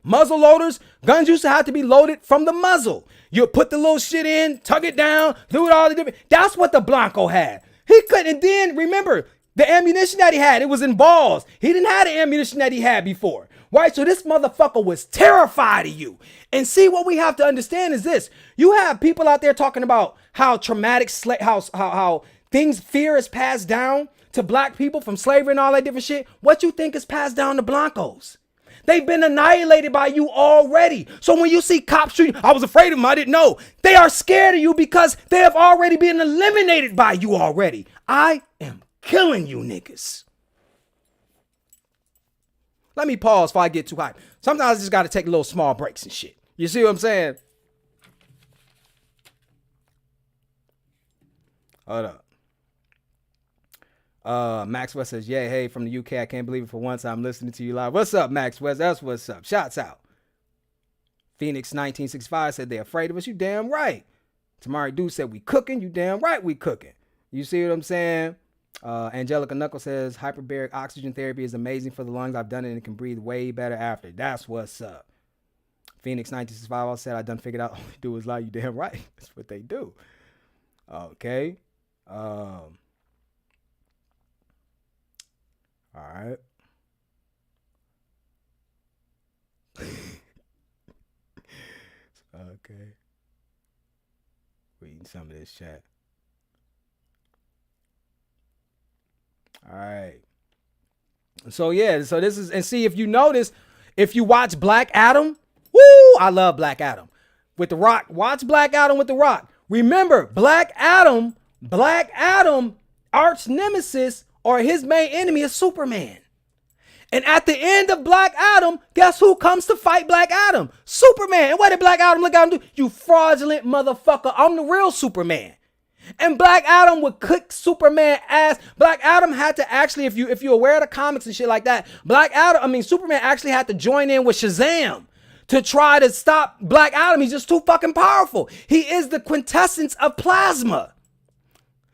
Muzzle loaders, guns used to have to be loaded from the muzzle. You put the little shit in, tug it down, do it all the different. That's what the Blanco had. He couldn't. And then remember the ammunition that he had, it was in balls. He didn't have the ammunition that he had before, right? So this motherfucker was terrified of you. And see, what we have to understand is this. You have people out there talking about how traumatic, how fear is passed down to black people from slavery and all that different shit. What you think is passed down to Blancos? They've been annihilated by you already. So when you see cops shooting, I was afraid of them, I didn't know. They are scared of you because they have already been eliminated by you already. I am killing you niggas. Let me pause before I get too hyped. Sometimes I just got to take little small breaks and shit. You see what I'm saying? Hold up. Max West says, yeah, hey, from the UK. I can't believe it for once. I'm listening to you live. What's up, Max West? That's what's up. Shots out. Phoenix 1965 said they're afraid of us. You damn right. Tamari Dude said we cooking. You damn right we cooking. You see what I'm saying? Angelica Knuckle says hyperbaric oxygen therapy is amazing for the lungs. I've done it and can breathe way better after. That's what's up. Phoenix 1965 said I done figured out all they do is lie. You damn right. That's what they do. Okay. All right. Okay. Reading some of this chat. All right. So yeah, so this is, and see if you notice, if you watch Black Adam, woo, I love Black Adam. With The Rock, watch Black Adam with The Rock. Remember, Black Adam, arch nemesis or his main enemy is Superman. And at the end of Black Adam, guess who comes to fight Black Adam? Superman. And what did Black Adam look at him do? You fraudulent motherfucker. I'm the real Superman. And Black Adam would kick Superman ass. Black Adam had to actually, if you're aware of the comics and shit like that, Superman actually had to join in with Shazam to try to stop Black Adam. He's just too fucking powerful. He is the quintessence of plasma.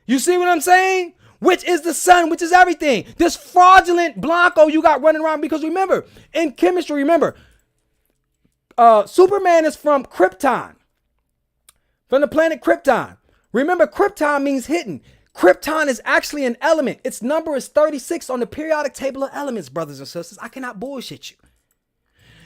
You see what I'm saying? Which is the sun, which is everything. This fraudulent Blanco you got running around, because remember, in chemistry, Superman is from Krypton, from the planet Krypton. Remember, Krypton means hidden. Krypton is actually an element. Its number is 36 on the periodic table of elements, brothers and sisters. I cannot bullshit you.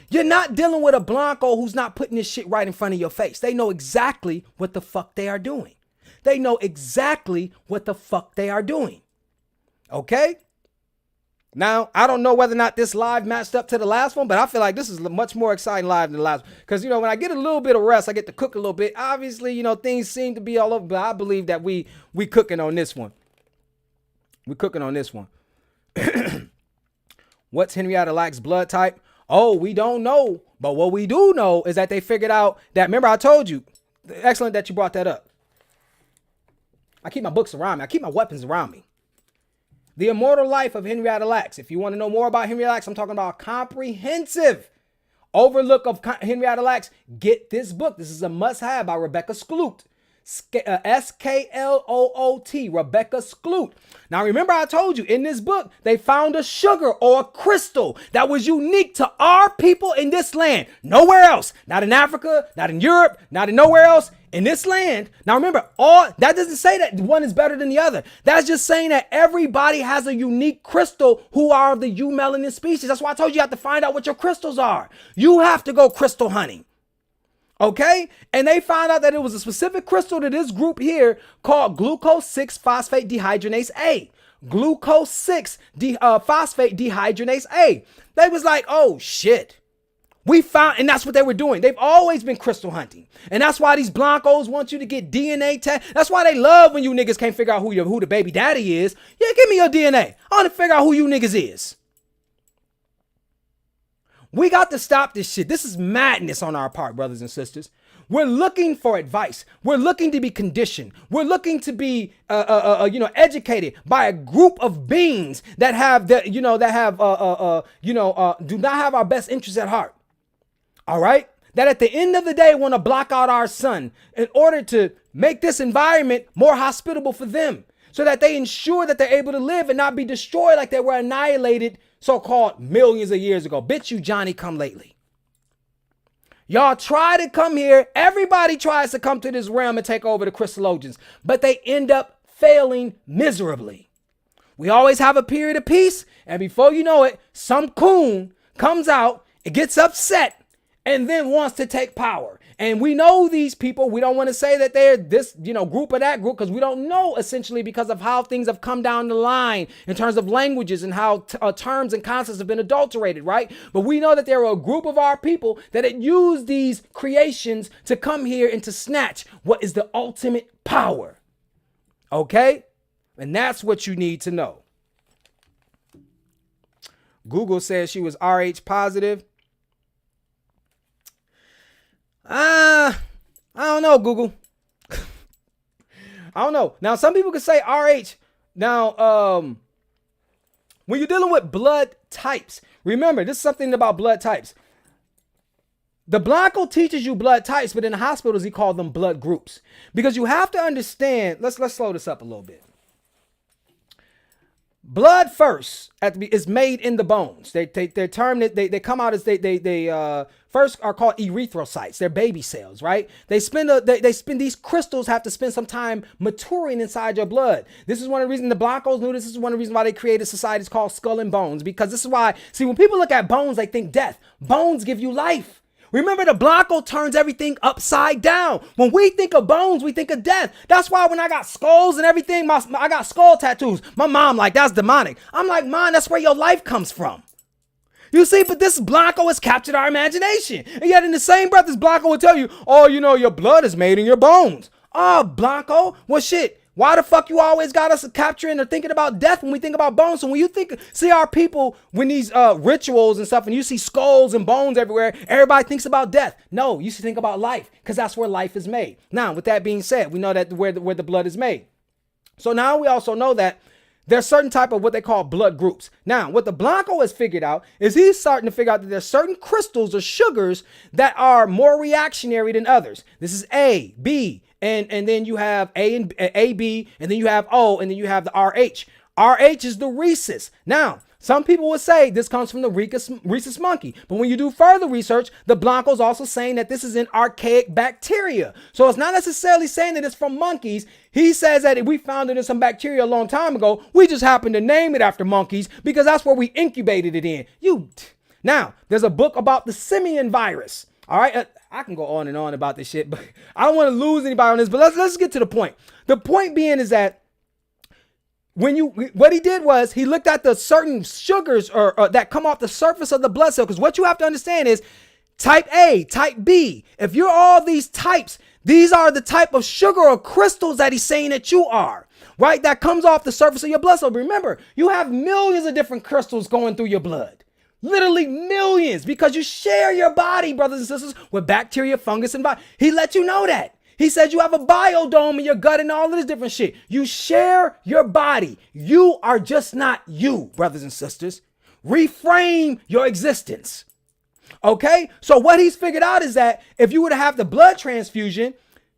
You're not dealing with a Blanco who's not putting this shit right in front of your face. They know exactly what the fuck they are doing. They know exactly what the fuck they are doing. Okay? Now, I don't know whether or not this live matched up to the last one, but I feel like this is a much more exciting live than the last one. Because, you know, when I get a little bit of rest, I get to cook a little bit. Obviously, you know, things seem to be all over, but I believe that we cooking on this one. We're cooking on this one. What's Henrietta Lacks' blood type? Oh, we don't know. But what we do know is that they figured out that, remember I told you, excellent that you brought that up. I keep my books around me. I keep my weapons around me. The Immortal Life of Henrietta Lacks. If you want to know more about Henrietta Lacks, I'm talking about a comprehensive overlook of Henrietta Lacks. Get this book. This is a must-have by Rebecca Skloot. Skloot, Rebecca Skloot. Now, remember I told you in this book, they found a sugar or a crystal that was unique to our people in this land. Nowhere else. Not in Africa, not in Europe, not in nowhere else. In this land. Now, remember, all that doesn't say that one is better than the other. That's just saying that everybody has a unique crystal who are of the eumelanin species. That's why I told you have to find out what your crystals are. You have to go crystal hunting. Okay, and they found out that it was a specific crystal to this group here called glucose 6-phosphate dehydrogenase A. Glucose 6-phosphate dehydrogenase A. They was like, oh shit. We found, and that's what they were doing. They've always been crystal hunting. And that's why these Blancos want you to get DNA test. That's why they love when you niggas can't figure out who the baby daddy is. Yeah, give me your DNA. I want to figure out who you niggas is. We got to stop this shit. This is madness on our part, brothers and sisters. We're looking for advice. We're looking to be conditioned. We're looking to be, educated by a group of beings that have, do not have our best interests at heart. All right? That at the end of the day want to block out our sun in order to make this environment more hospitable for them so that they ensure that they're able to live and not be destroyed like they were annihilated so-called millions of years ago. Bitch, you Johnny come lately. Y'all try to come here. Everybody tries to come to this realm and take over the crystallogians, but they end up failing miserably. We always have a period of peace, and before you know it, some coon comes out, it gets upset, and then wants to take power. And we know these people. We don't want to say that they're this, group or that group, because we don't know, essentially, because of how things have come down the line in terms of languages and how terms and concepts have been adulterated, right? But we know that there are a group of our people that had used these creations to come here and to snatch what is the ultimate power. Okay? And that's what you need to know. Google says she was RH positive. I don't know, Google. I don't know. Now, some people could say RH. Now, when you're dealing with blood types, remember, this is something about blood types. The Blanco teaches you blood types, but in the hospitals, he called them blood groups. Because you have to understand, let's slow this up a little bit. Blood first is made in the bones. They term it. They come out as they first are called erythrocytes. They're baby cells, right? They spend these crystals have to spend some time maturing inside your blood. This is one of the reasons the Blancos knew this. This is one of the reasons why they created societies called Skull and Bones, because this is why. See, when people look at bones, they think death. Bones give you life. Remember, the Blanco turns everything upside down. When we think of bones, we think of death. That's why when I got skulls and everything, I got skull tattoos. My mom like, that's demonic. I'm like, Mom, that's where your life comes from. You see, but this Blanco has captured our imagination. And yet in the same breath, this Blanco will tell you, oh, your blood is made in your bones. Oh, Blanco, well, shit. Why the fuck you always got us capturing or thinking about death when we think about bones? So when you see our people, when these rituals and stuff, and you see skulls and bones everywhere, everybody thinks about death. No, you should think about life, because that's where life is made. Now, with that being said, we know that where the blood is made. So now we also know that there's certain type of what they call blood groups. Now, what the Blanco has figured out is he's starting to figure out that there's certain crystals or sugars that are more reactionary than others. This is A, B, and then you have A, B, and then you have O, and then you have the RH. RH is the rhesus. Now, Some people would say this comes from the rhesus monkey. But when you do further research, the Blanco's also saying that this is an archaic bacteria. So it's not necessarily saying that it's from monkeys. He says that we found it in some bacteria a long time ago. We just happened to name it after monkeys because that's where we incubated it in. Now, there's a book about the simian virus. All right, I can go on and on about this shit, but I don't want to lose anybody on this. But let's get to the point. The point being is that what he did was he looked at the certain sugars or that come off the surface of the blood cell. Because what you have to understand is type A, type B. If you're all these types, these are the type of sugar or crystals that he's saying that you are, right? That comes off the surface of your blood cell. Remember, you have millions of different crystals going through your blood. Literally millions, because you share your body, brothers and sisters, with bacteria, fungus, and virus. He let you know that. He said you have a biodome in your gut and all of this different shit. You share your body. You are just not you, brothers and sisters. Reframe your existence. Okay? So what he's figured out is that if you were to have the blood transfusion,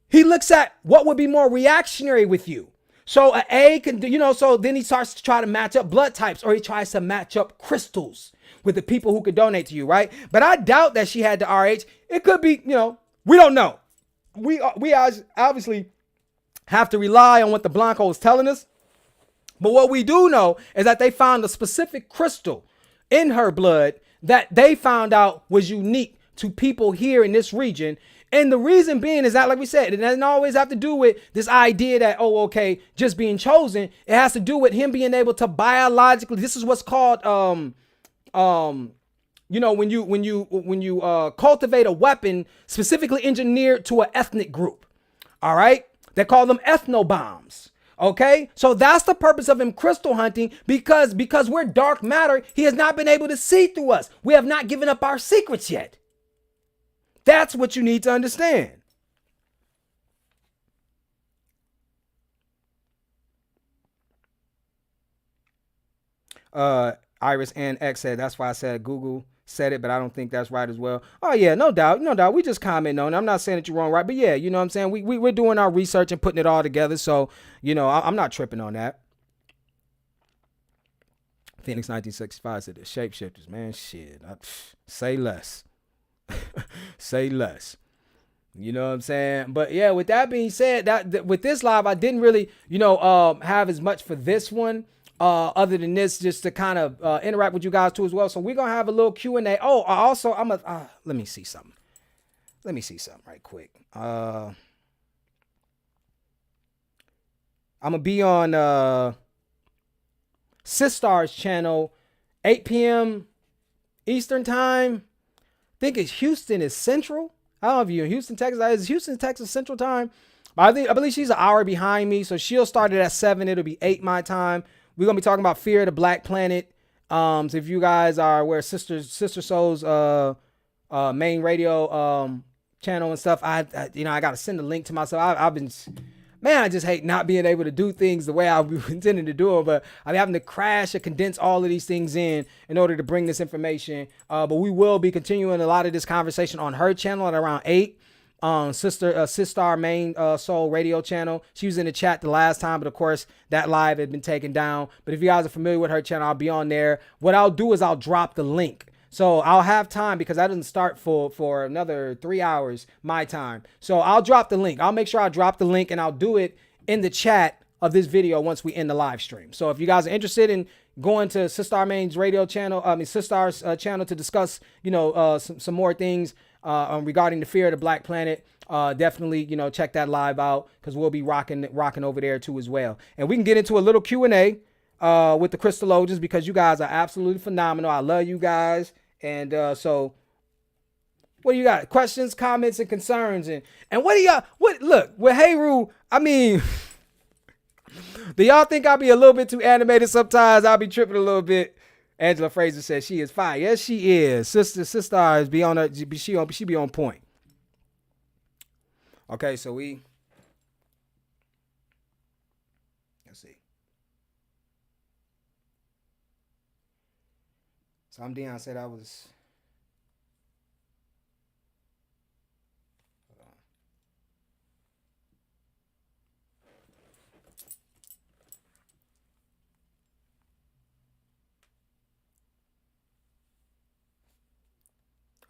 he looks at what would be more reactionary with you. So an A can do, so then he starts to try to match up blood types, or he tries to match up crystals with the people who could donate to you, right? But I doubt that she had the RH. It could be, we don't know. We obviously have to rely on what the Blanco is telling us. But what we do know is that they found a specific crystal in her blood that they found out was unique to people here in this region. And the reason being is that, like we said, it doesn't always have to do with this idea that, just being chosen. It has to do with him being able to biologically, this is what's called, when you cultivate a weapon specifically engineered to an ethnic group, all right? They call them ethnobombs, okay? So that's the purpose of him crystal hunting, because we're dark matter, he has not been able to see through us. We have not given up our secrets yet. That's what you need to understand. Iris and X said, that's why I said Google said it, but I don't think that's right as well. Oh yeah, no doubt. We just comment on it. I'm not saying that you're wrong, right? But yeah, you know what I'm saying? We're doing our research and putting it all together. So, I'm not tripping on that. Phoenix 1965 said the shapeshifters, man, shit. Say less. Say less. You know what I'm saying? But yeah, with that being said, that with this live, I didn't really, have as much for this one. Other than this, just to kind of interact with you guys too as well. So we're gonna have a little Q&A. Oh, also let me see something. Let me see something right quick. I'm gonna be on Sistar's channel, 8 p.m. Eastern time. I think it's Houston is Central. I don't know if you're in Houston, Texas. Is Houston, Texas Central time? I believe she's an hour behind me, so she'll start it at 7. It'll be 8 my time. We're going to be talking about Fear of the Black Planet. So if you guys are aware, Sister Soul's main radio channel and stuff, I got to send a link to myself. I just hate not being able to do things the way I was intending to do it. But I'm having to crash and condense all of these things in order to bring this information. But we will be continuing a lot of this conversation on her channel at around 8. Sistar main soul radio channel. She was in the chat the last time, but of course that live had been taken down. But if you guys are familiar with her channel, I'll be on there. What I'll do is I'll drop the link, so I'll have time, because that doesn't start for another 3 hours my time. So I'll drop the link. I'll make sure I drop the link, and I'll do it in the chat of this video once we end the live stream. So if you guys are interested in going to Sistar Main's radio channel, Sistar's channel, to discuss some more things regarding the Fear of the Black Planet, definitely check that live out, because we'll be rocking over there too as well. And we can get into a little Q&A with the Crystalogians, because you guys are absolutely phenomenal. I love you guys. And so what do you got? Questions, comments, and concerns, and what do y'all look with Heru? I mean, do y'all think I'll be a little bit too animated sometimes? I'll be tripping a little bit. Angela Fraser says she is fine. Yes, she is. Sister is be on her. She be on point. Okay, so let's see. So I'm Dion, said I was. Hold on.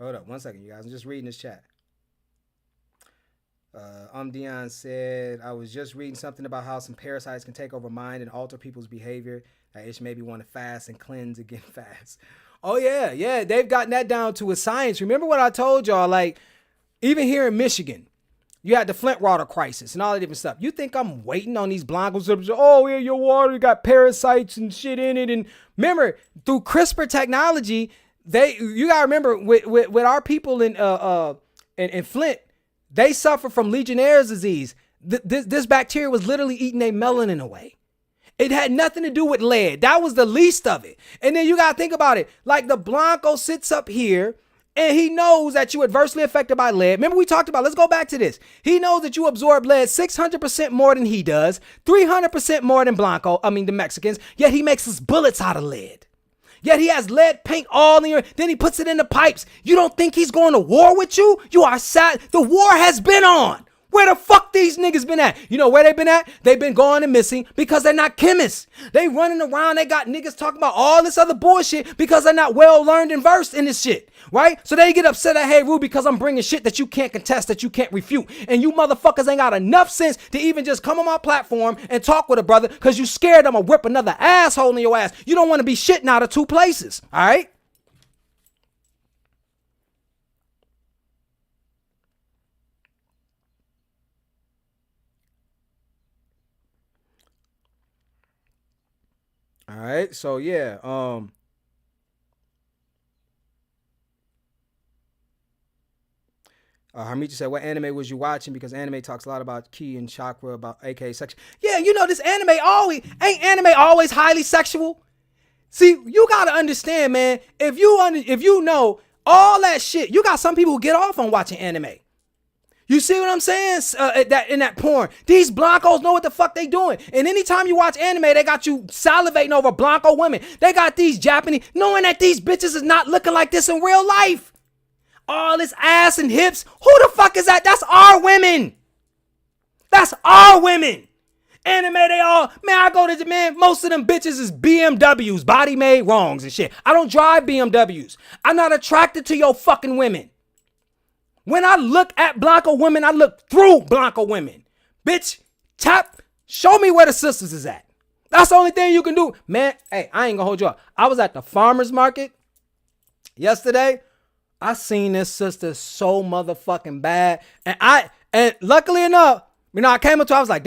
Hold up 1 second, you guys. I'm just reading this chat. Dion said, I was just reading something about how some parasites can take over mind and alter people's behavior. That it made me want to fast and cleanse again fast. Oh, yeah. They've gotten that down to a science. Remember what I told y'all? Like, even here in Michigan, you had the Flint water crisis and all that different stuff. You think I'm waiting on these Blancos? Oh, yeah, your water got parasites and shit in it. And remember, through CRISPR technology, you got to remember with our people in Flint, they suffer from Legionnaire's disease. This bacteria was literally eating their melanin away. It had nothing to do with lead. That was the least of it. And then you got to think about it. Like the Blanco sits up here and he knows that you're adversely affected by lead. Remember we talked about, let's go back to this. He knows that you absorb lead 600% more than he does, 300% more than the Mexicans, yet he makes us bullets out of lead. Yet he has lead paint all in your, then he puts it in the pipes. You don't think he's going to war with you? You are sad. The war has been on. Where the fuck these niggas been at? You know where they been at? They've been gone and missing because they're not chemists. They running around. They got niggas talking about all this other bullshit because they're not well learned and versed in this shit, right? So they get upset at Hey Rue because I'm bringing shit that you can't contest, that you can't refute. And you motherfuckers ain't got enough sense to even just come on my platform and talk with a brother because you scared I'm gonna whip another asshole in your ass. You don't want to be shitting out of two places, all right? All right, so yeah, Harmichi said, what anime was you watching? Because anime talks a lot about ki and chakra, about aka sex. Yeah, you know, this anime ain't anime always highly sexual? See, you gotta understand, man, if you know all that shit, you got some people who get off on watching anime. You see what I'm saying? In that porn. These Blancos know what the fuck they doing. And anytime you watch anime, they got you salivating over Blanco women. They got these Japanese, knowing that these bitches is not looking like this in real life. All this ass and hips. Who the fuck is that? That's our women. That's our women. Anime, they all, man, I go to Japan. Most of them bitches is BMWs, body made wrongs and shit. I don't drive BMWs. I'm not attracted to your fucking women. When I look at Blanco women, I look through Blanco women. Bitch, show me where the sisters is at. That's the only thing you can do. Man, hey, I ain't gonna hold you up. I was at the farmer's market yesterday. I seen this sister so motherfucking bad. And luckily enough, you know, I came up to her, I was like,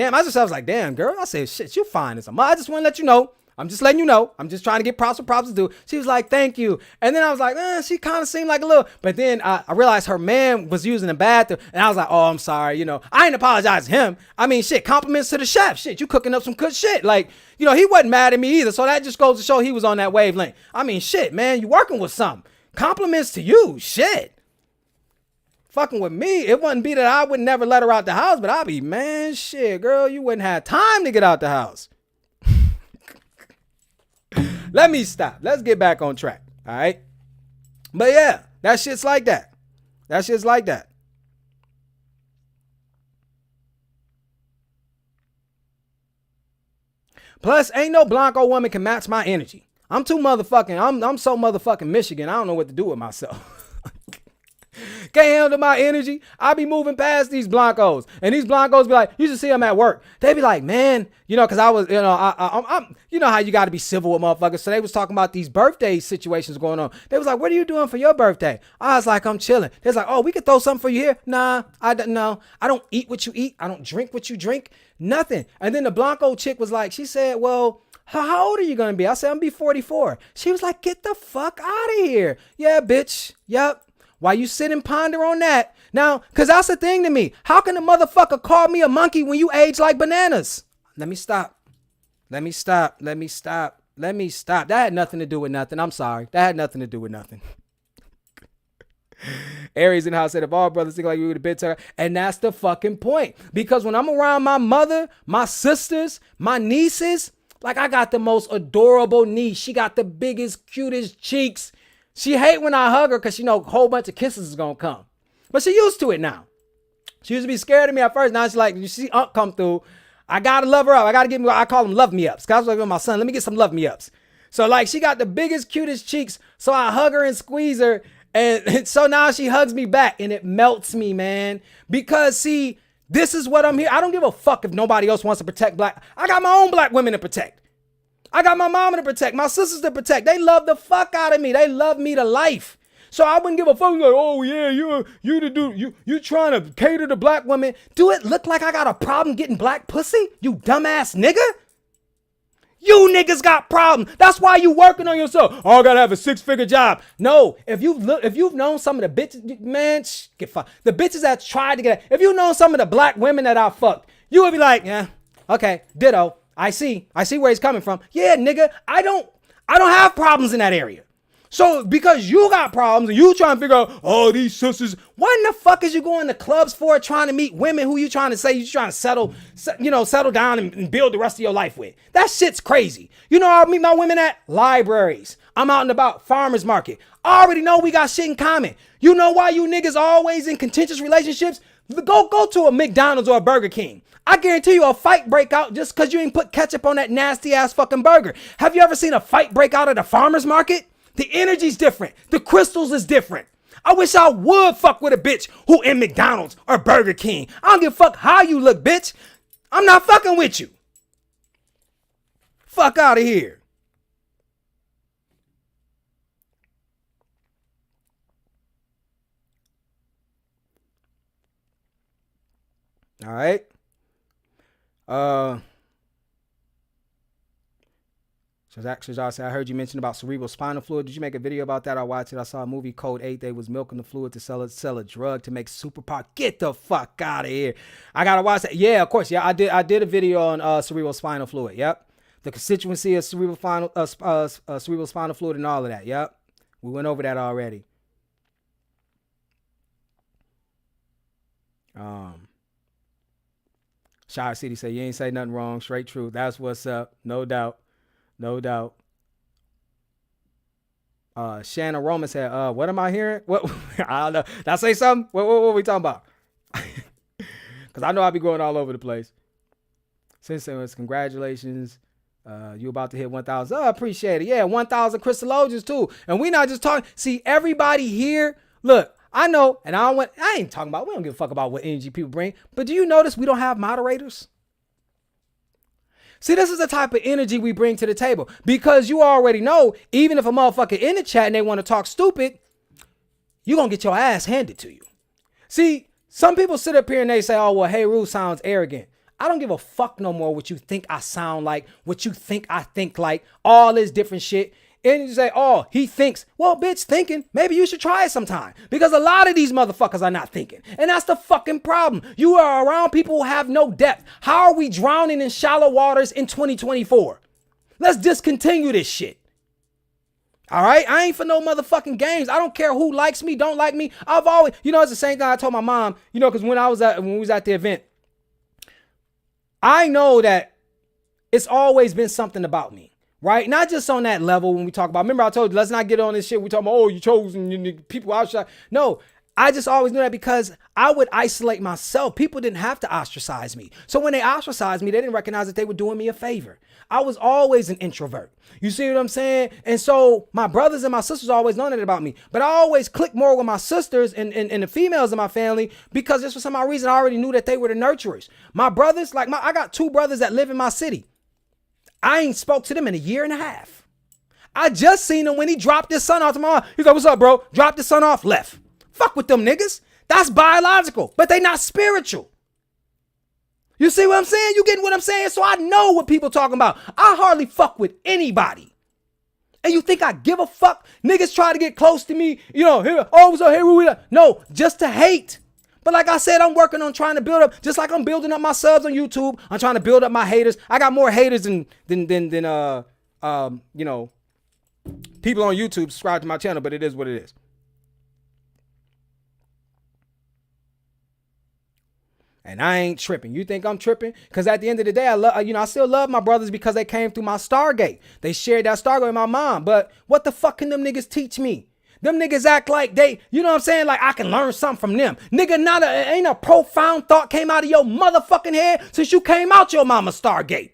damn, girl. I said, shit, you fine as a mother. I just want to let you know. I'm just letting you know. I'm just trying to get props for props to do. She was like, thank you. And then I was like, she kind of seemed like a little, but then I realized her man was using the bathroom and I was like, oh, I'm sorry. You know, I ain't apologize to him. I mean, shit, compliments to the chef. Shit, you cooking up some good shit. Like, you know, he wasn't mad at me either. So that just goes to show he was on that wavelength. I mean, shit, man, you working with something. Compliments to you. Shit. Fucking with me. It wouldn't be that I would never let her out the house, but I'd be, man, shit, girl, you wouldn't have time to get out the house. Let me stop. Let's get back on track. All right. But yeah, that shit's like that. That shit's like that. Plus, ain't no Blanco woman can match my energy. I'm so motherfucking Michigan. I don't know what to do with myself. Can't handle my energy. I be moving past these Blancos, and these Blancos be like, you should see them at work. They be like, man, you know, because I was, you know, I'm, you know how you got to be civil with motherfuckers. So they was talking about these birthday situations going on. They was like, what are you doing for your birthday? I was like, I'm chilling. They was like, oh, we could throw something for you here. Nah, I don't eat what you eat. I don't drink what you drink. Nothing. And then the Blanco chick was like, she said, well, how old are you going to be? I said, I'm going to be 44. She was like, get the fuck out of here. Yeah, bitch. Yep. Why you sit and ponder on that? Now, because that's the thing to me. How can a motherfucker call me a monkey when you age like bananas? Let me stop. That had nothing to do with nothing. I'm sorry. That had nothing to do with nothing. Aries in the house said, if all brothers think like we would have been to her. And that's the fucking point. Because when I'm around my mother, my sisters, my nieces, like I got the most adorable niece. She got the biggest, cutest cheeks. She hate when I hug her because she know a whole bunch of kisses is going to come. But she used to it now. She used to be scared of me at first. Now she's like, you see Unc come through. I got to love her up. I call them love me ups. Because I was like, with my son, let me get some love me ups. So like she got the biggest, cutest cheeks. So I hug her and squeeze her. And so now she hugs me back and it melts me, man. Because see, this is what I'm here. I don't give a fuck if nobody else wants to protect black. I got my own black women to protect. I got my mama to protect, my sisters to protect. They love the fuck out of me. They love me to life. So I wouldn't give a fuck. Like, oh yeah, you trying to cater to black women. Do it look like I got a problem getting black pussy? You dumbass nigga. You niggas got problems. That's why you working on yourself. Oh, I gotta have a 6-figure job. No, if you've known some of the bitches, man, get fucked. The bitches that tried to get, if you know some of the black women that I fucked, you would be like, yeah, okay, ditto. I see where he's coming from. Yeah, nigga, I don't have problems in that area. So because you got problems and you trying to figure out, oh, these sisters, what in the fuck is you going to clubs for, trying to meet women who you trying to say you trying to settle down and build the rest of your life with? That shit's crazy. You know, I'll meet my women at libraries. I'm out and about, farmers market. I already know we got shit in common. You know why you niggas always in contentious relationships? Go to a McDonald's or a Burger King. I guarantee you a fight break out just because you ain't put ketchup on that nasty ass fucking burger. Have you ever seen a fight break out at a farmer's market? The energy's different. The crystals is different. I wish I would fuck with a bitch who in McDonald's or Burger King. I don't give a fuck how you look, bitch. I'm not fucking with you. Fuck out of here. All right. So actually, I said, I heard you mention about cerebral spinal fluid. Did you make a video about that? I watched it. I saw a movie, Code 8. They was milking the fluid to sell a drug to make superpower. Get the fuck out of here. I gotta watch that. Yeah, of course. Yeah, I did a video on cerebral spinal fluid. Yep. The constituency of cerebral spinal fluid and all of that. Yep. We went over that already. Shire City said, you ain't say nothing wrong. Straight truth. That's what's up. No doubt. No doubt. Shannon Roman said, what am I hearing? What? I don't know. Did I say something? What are we talking about? Because I know I'll be going all over the place. Since congratulations. You about to hit 1,000. I appreciate it. Yeah, 1,000 Crystallogians too. And we not just talking. See, everybody here, look, I know, and I ain't talking about, we don't give a fuck about what energy people bring. But do you notice we don't have moderators? See, this is the type of energy we bring to the table, because you already know, even if a motherfucker in the chat and they want to talk stupid, you're going to get your ass handed to you. See, some people sit up here and they say, oh, well, Hey Roo sounds arrogant. I don't give a fuck no more what you think I sound like, what you think I think like, all this different shit. And you say, oh, he thinks. Well, bitch, thinking. Maybe you should try it sometime. Because a lot of these motherfuckers are not thinking. And that's the fucking problem. You are around people who have no depth. How are we drowning in shallow waters in 2024? Let's discontinue this shit. All right? I ain't for no motherfucking games. I don't care who likes me, don't like me. I've always, it's the same thing I told my mom, because when we was at the event, I know that it's always been something about me. Right? Not just on that level when we talk about, remember I told you, let's not get on this shit. We talk about, oh, you chosen people outside. No, I just always knew that because I would isolate myself. People didn't have to ostracize me. So when they ostracized me, they didn't recognize that they were doing me a favor. I was always an introvert. You see what I'm saying? And so my brothers and my sisters always known that about me. But I always clicked more with my sisters and the females in my family because just for some odd reason, I already knew that they were the nurturers. My brothers, I got 2 brothers that live in my city. I ain't spoke to them in a year and a half. I just seen him when he dropped his son off to my mom. He's like, what's up, bro? Dropped his son off, left. Fuck with them niggas. That's biological, but they not spiritual. You see what I'm saying? You getting what I'm saying? So I know what people talking about. I hardly fuck with anybody. And you think I give a fuck? Niggas try to get close to me. What's up? Hey, no, just to hate. But like I said, I'm working on trying to build up, just like I'm building up my subs on YouTube. I'm trying to build up my haters. I got more haters than people on YouTube subscribe to my channel, but it is what it is. And I ain't tripping. You think I'm tripping? Because at the end of the day, I still love my brothers because they came through my Stargate. They shared that Stargate with my mom. But what the fuck can them niggas teach me? Them niggas act like they, you know what I'm saying? Like I can learn something from them. Nigga, ain't a profound thought came out of your motherfucking head since you came out your mama Stargate.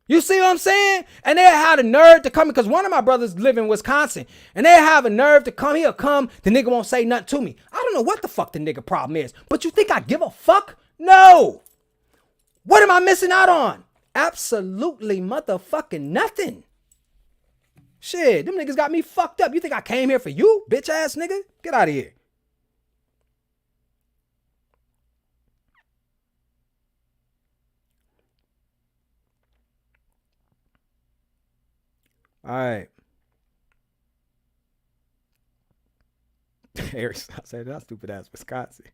You see what I'm saying? And they had a nerve to come, because one of my brothers live in Wisconsin, and they have a nerve to come. He'll come. The nigga won't say nothing to me. I don't know what the fuck the nigga problem is, but you think I give a fuck? No. What am I missing out on? Absolutely motherfucking nothing. Shit, them niggas got me fucked up. You think I came here for you, bitch ass nigga? Get out of here. All right. Eric said, that stupid ass Wisconsin.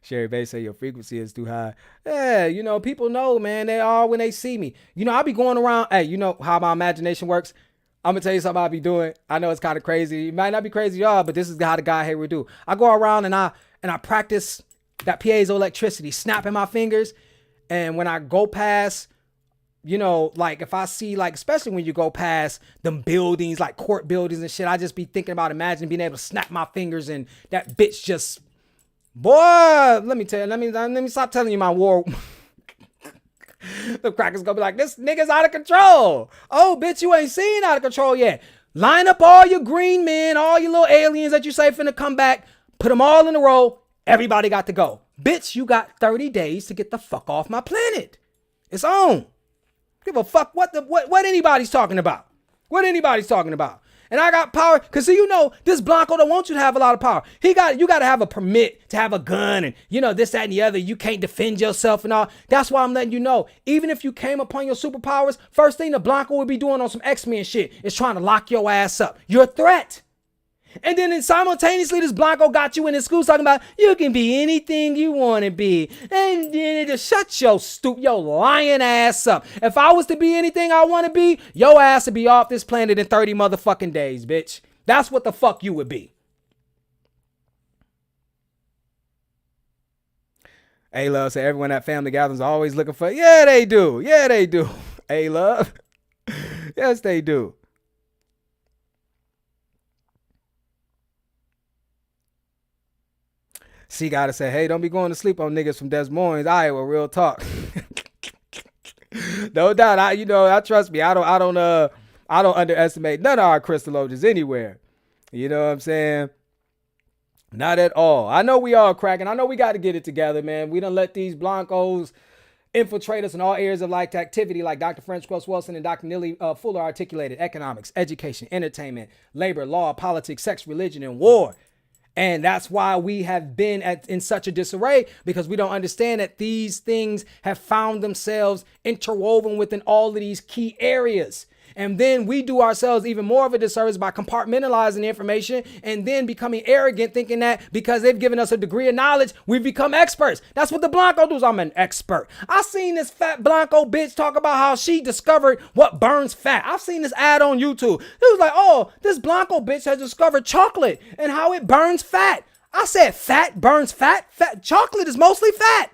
Sherry Bay say your frequency is too high. Yeah, you know, people know, man. They are when they see me. You know, I be going around. Hey, you know how my imagination works? I'm going to tell you something I be doing. I know it's kind of crazy. It might not be crazy to y'all, but this is how the guy here would do. I go around and I practice that piezoelectricity, snapping my fingers. And when I go past, you know, like if I see, like, especially when you go past them buildings, like court buildings and shit, I just be thinking about imagining being able to snap my fingers and that bitch just, boy, let me tell you, let me stop telling you my war. The crackers gonna be like, this nigga's out of control. Oh, bitch, you ain't seen out of control yet. Line up all your green men, all your little aliens that you say finna come back, put them all in a row. Everybody got to go. Bitch, you got 30 days to get the fuck off my planet. It's on. Give a fuck what anybody's talking about. What anybody's talking about. And I got power, because see, you know, this Blanco don't want you to have a lot of power. You got to have a permit to have a gun and, you know, this, that, and the other. You can't defend yourself and all. That's why I'm letting you know, even if you came upon your superpowers, first thing the Blanco would be doing on some X-Men shit is trying to lock your ass up. You're a threat. And then simultaneously, this Blanco got you in his school talking about, you can be anything you want to be. And then just shut your lying ass up. If I was to be anything I want to be, your ass would be off this planet in 30 motherfucking days, bitch. That's what the fuck you would be. A-Love said everyone at family gatherings is always looking for, yeah, they do. Yeah, they do. A-Love. Yes, they do. She gotta say, hey, don't be going to sleep on niggas from Des Moines, Iowa. Real talk. No doubt. I trust me. I don't underestimate none of our crystallogians anywhere. You know what I'm saying? Not at all. I know we all cracking. I know we got to get it together, man. We done let these Blancos infiltrate us in all areas of life activity, like Dr. French Cross Wilson and Dr. Neely Fuller articulated: economics, education, entertainment, labor, law, politics, sex, religion, and war. And that's why we have been in such a disarray, because we don't understand that these things have found themselves interwoven within all of these key areas. And then we do ourselves even more of a disservice by compartmentalizing the information and then becoming arrogant, thinking that because they've given us a degree of knowledge, we've become experts. That's what the Blanco does. I'm an expert. I seen this fat Blanco bitch talk about how she discovered what burns fat. I've seen this ad on YouTube. It was like, oh, this Blanco bitch has discovered chocolate and how it burns fat. I said, fat burns fat? Chocolate is mostly fat.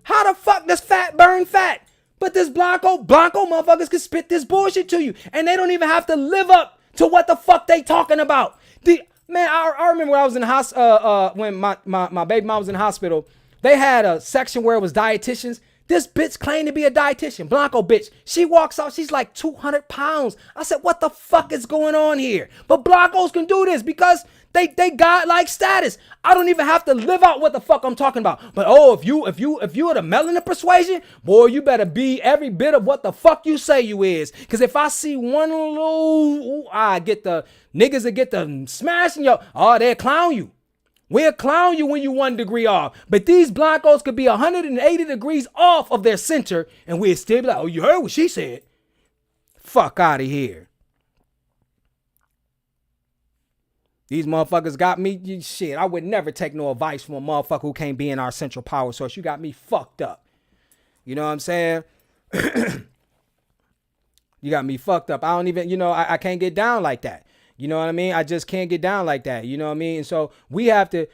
How the fuck does fat burn fat? But this Blanco motherfuckers can spit this bullshit to you. And they don't even have to live up to what the fuck they talking about. I remember when I was in the hospital, when my baby mom was in the hospital, they had a section where it was dietitians. This bitch claimed to be a dietitian, Blanco bitch. She walks out, she's like 200 pounds. I said, what the fuck is going on here? But Blancos can do this because they got like status. I don't even have to live out what the fuck I'm talking about. But oh, if you are the melanin persuasion, boy, you better be every bit of what the fuck you say you is. Cause if I see one little, I get the niggas that get the smashing yo. Oh, they'll clown you. We'll clown you when you 1 degree off. But these Blancos could be 180 degrees off of their center, and we'll still be like, oh, you heard what she said. Fuck out of here. These motherfuckers got me, shit, I would never take no advice from a motherfucker who can't be in our central power source. You got me fucked up. You know what I'm saying? You got me fucked up. I don't even, I can't get down like that. You know what I mean? I just can't get down like that. You know what I mean? And so we have to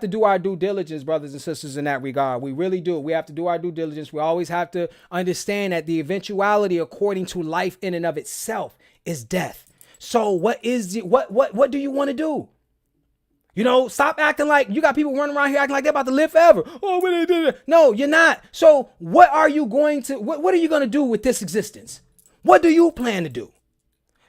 do our due diligence, brothers and sisters, in that regard. We really do. We have to do our due diligence. We always have to understand that the eventuality, according to life in and of itself, is death. So what do you want to do? You know, stop acting like you got people running around here acting like they're about to live forever. Oh, when they did it. No, you're not. So what are you going to, what are you going to do with this existence? What do you plan to do?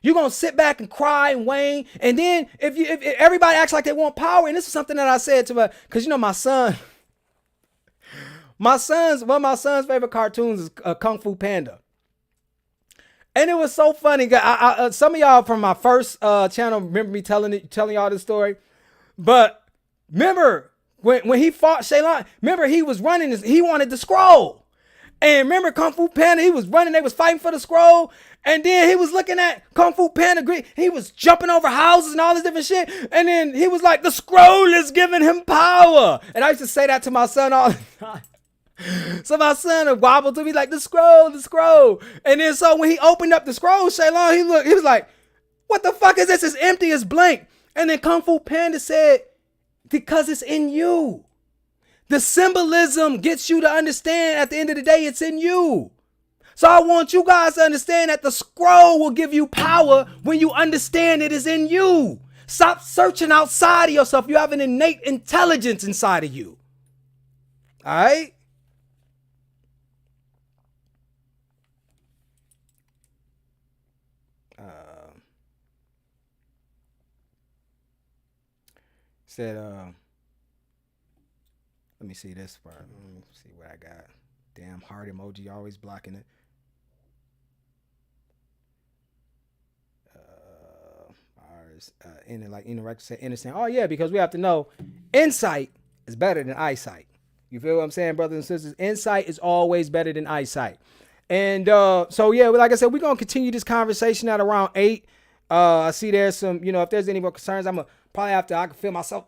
You're going to sit back and cry and whine. And then if everybody acts like they want power, and this is something that I said to my, because you know, my son, one of my son's favorite cartoons is Kung Fu Panda. And it was so funny. Some of y'all from my first channel remember me telling y'all this story. But remember when he fought Shaylon, remember he was running, he wanted the scroll. And remember Kung Fu Panda, he was running, they was fighting for the scroll. And then he was looking at Kung Fu Panda, he was jumping over houses and all this different shit. And then he was like, the scroll is giving him power. And I used to say that to my son all the time. So my son would wobble to me like, the scroll. And then so when he opened up the scroll, Shaylon, he was like, what the fuck is this? It's empty, it's blank. And then Kung Fu Panda said, because it's in you. The symbolism gets you to understand at the end of the day, it's in you. So I want you guys to understand that the scroll will give you power when you understand it is in you. Stop searching outside of yourself. You have an innate intelligence inside of you. All right? Said, let me see this part. Let me see what I got. Damn heart emoji, always blocking it. Understand. Oh yeah, because we have to know insight is better than eyesight. You feel what I'm saying, brothers and sisters? Insight is always better than eyesight. And so yeah, like I said, we're gonna continue this conversation at around 8. I see there's some, if there's any more concerns, I'm gonna probably have to, I can feel myself,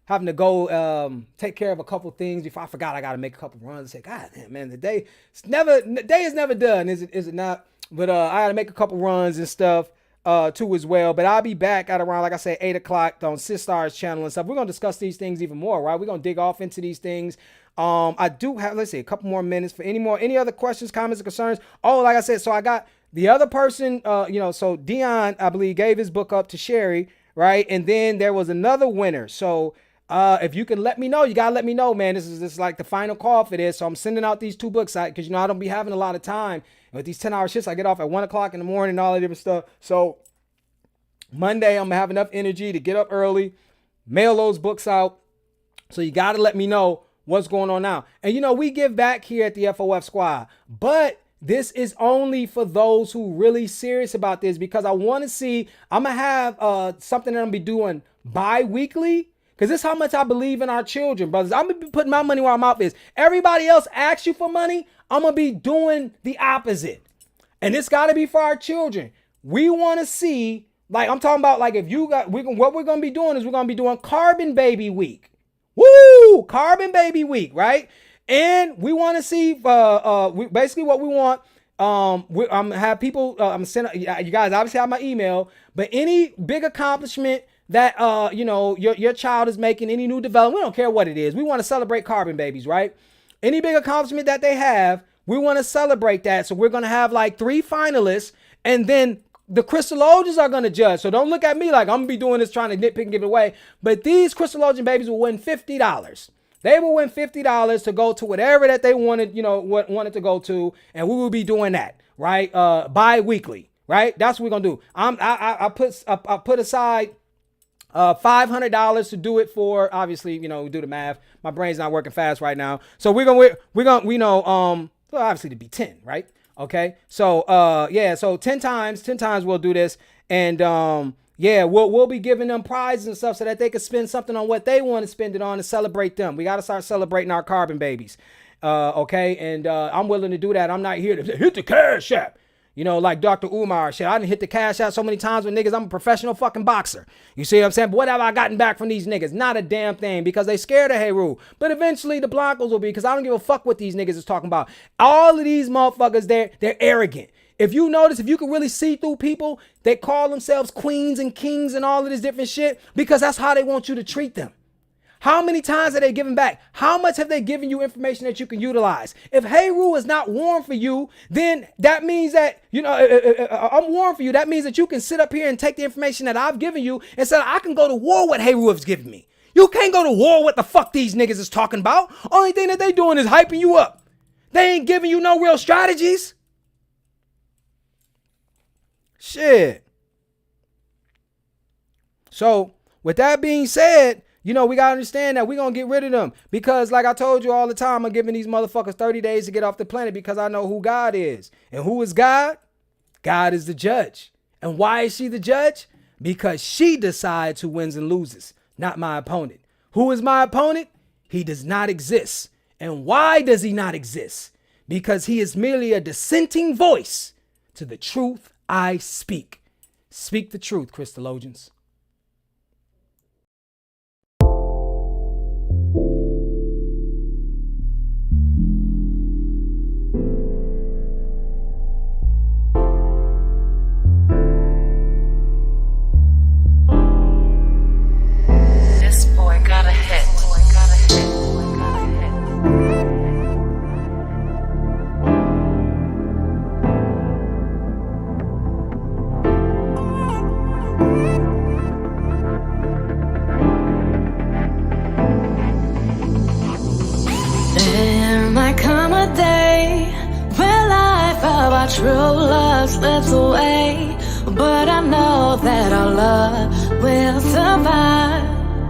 having to go take care of a couple things before I forgot I got to make a couple runs and say, God damn, man, the day is never done, is it not? But I got to make a couple runs and stuff too as well. But I'll be back at around, like I said, 8 o'clock on Sistar's channel and stuff. We're going to discuss these things even more, right? We're going to dig off into these things. I do have, let's see, a couple more minutes for any other questions, comments, or concerns. Oh, like I said, so I got the other person, so Dion, I believe, gave his book up to Sherry, right? And then there was another winner. So if you can let me know, you got to let me know, man. This is like the final call for this. So I'm sending out these 2 books because, I don't be having a lot of time. With these 10-hour shifts, I get off at 1 o'clock in the morning and all that different stuff. So Monday, I'm going to have enough energy to get up early, mail those books out. So you got to let me know what's going on now. And, we give back here at the FOF Squad, but this is only for those who really serious about this, because I want to see, I'm going to have something that I'm going to be doing bi-weekly, because this is how much I believe in our children, brothers. I'm going to be putting my money where my mouth is. Everybody else asks you for money, I'm going to be doing the opposite. And it's got to be for our children. We want to see, like I'm talking about, like if you got, what we're going to be doing is we're going to be doing Carbon Baby Week. Woo! Carbon Baby Week, right? And we want to see, basically what we want, I'm have people, I'm sending, you guys obviously have my email, but any big accomplishment that, your child is making, any new development, we don't care what it is. We want to celebrate carbon babies, right? Any big accomplishment that they have, we want to celebrate that. So we're going to have like 3 finalists, and then the Crystallogians are going to judge. So don't look at me like I'm going to be doing this trying to nitpick and give it away. But these Crystallogian babies will win $50. They will win $50 to go to whatever that they wanted, wanted to go to. And we will be doing that, right? Bi-weekly, right? That's what we're going to do. I put aside $500 to do it for, obviously, we do the math. My brain's not working fast right now. So we're going to, obviously to be 10, right? Okay. So, so 10 times we'll do this. And, we'll be giving them prizes and stuff so that they can spend something on what they want to spend it on and celebrate them. We got to start celebrating our carbon babies. Okay. And, I'm willing to do that. I'm not here to hit the cash app. Like Dr. Umar shit. I done hit the cash out so many times with niggas. I'm a professional fucking boxer. You see what I'm saying? But what have I gotten back from these niggas? Not a damn thing, because they scared of Heru. But eventually the Blancos will be, because I don't give a fuck what these niggas is talking about. All of these motherfuckers, they're arrogant. If you notice, if you can really see through people, they call themselves queens and kings and all of this different shit, because that's how they want you to treat them. How many times are they giving back? How much have they given you information that you can utilize? If Heru is not warm for you, then that means that, I'm warm for you. That means that you can sit up here and take the information that I've given you and say, I can go to war with Heru has given me. You can't go to war. What the fuck these niggas is talking about? Only thing that they doing is hyping you up. They ain't giving you no real strategies. Shit. So, with that being said, you know, we got to understand that we're going to get rid of them. Because like I told you all the time, I'm giving these motherfuckers 30 days to get off the planet because I know who God is. And who is God? God is the judge. And why is she the judge? Because she decides who wins and loses, not my opponent. Who is my opponent? He does not exist. And why does he not exist? Because he is merely a dissenting voice to the truth I speak. Speak the truth, Christologians. True love slips away, but I know that our love will survive.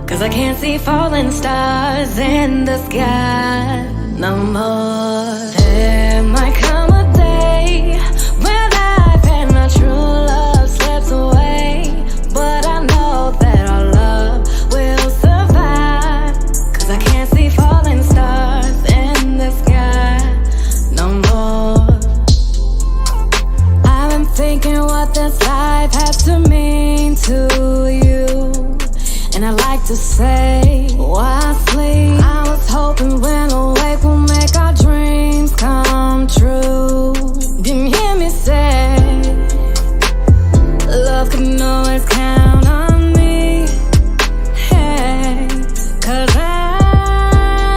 'Cause I can't see falling stars in the sky no more. There might come a day when life and our true love slips away, but I know that our love will survive. 'Cause I can't see falling stars in the sky no more. Thinking what this life has to mean to you, and I like to say, why sleep? I was hoping when awake we'll make our dreams come true. Didn't hear me say, love can always count on me. Hey, 'cause I'm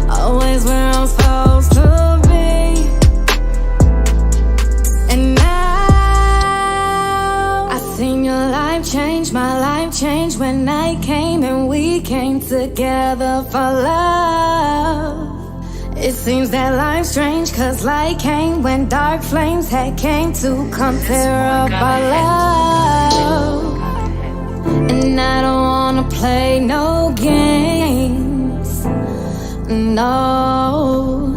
always where I'm supposed to be. My life changed when night came and we came together for love. It seems that life's strange 'cause light came when dark flames had came to come tear up our love. And I don't wanna play no games, no.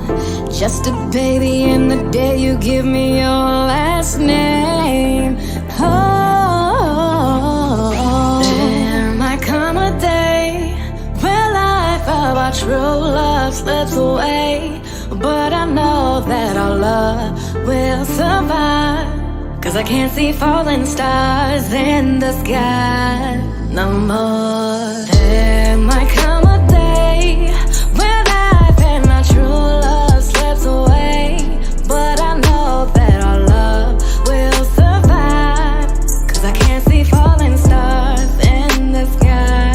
Just a baby in the day you give me your last name. Oh, our true love slips away, but I know that our love will survive. 'Cause I can't see falling stars in the sky no more. There might come a day when life and our true love slips away, but I know that our love will survive. 'Cause I can't see falling stars in the sky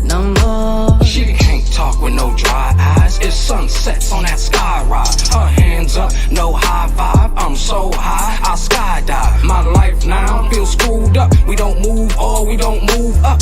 no more. She can't talk with no dry eyes. It's sunsets on that sky ride. Her hands up, no high five. I'm so high, I skydive. My life now feels screwed up. We don't move or we don't move up.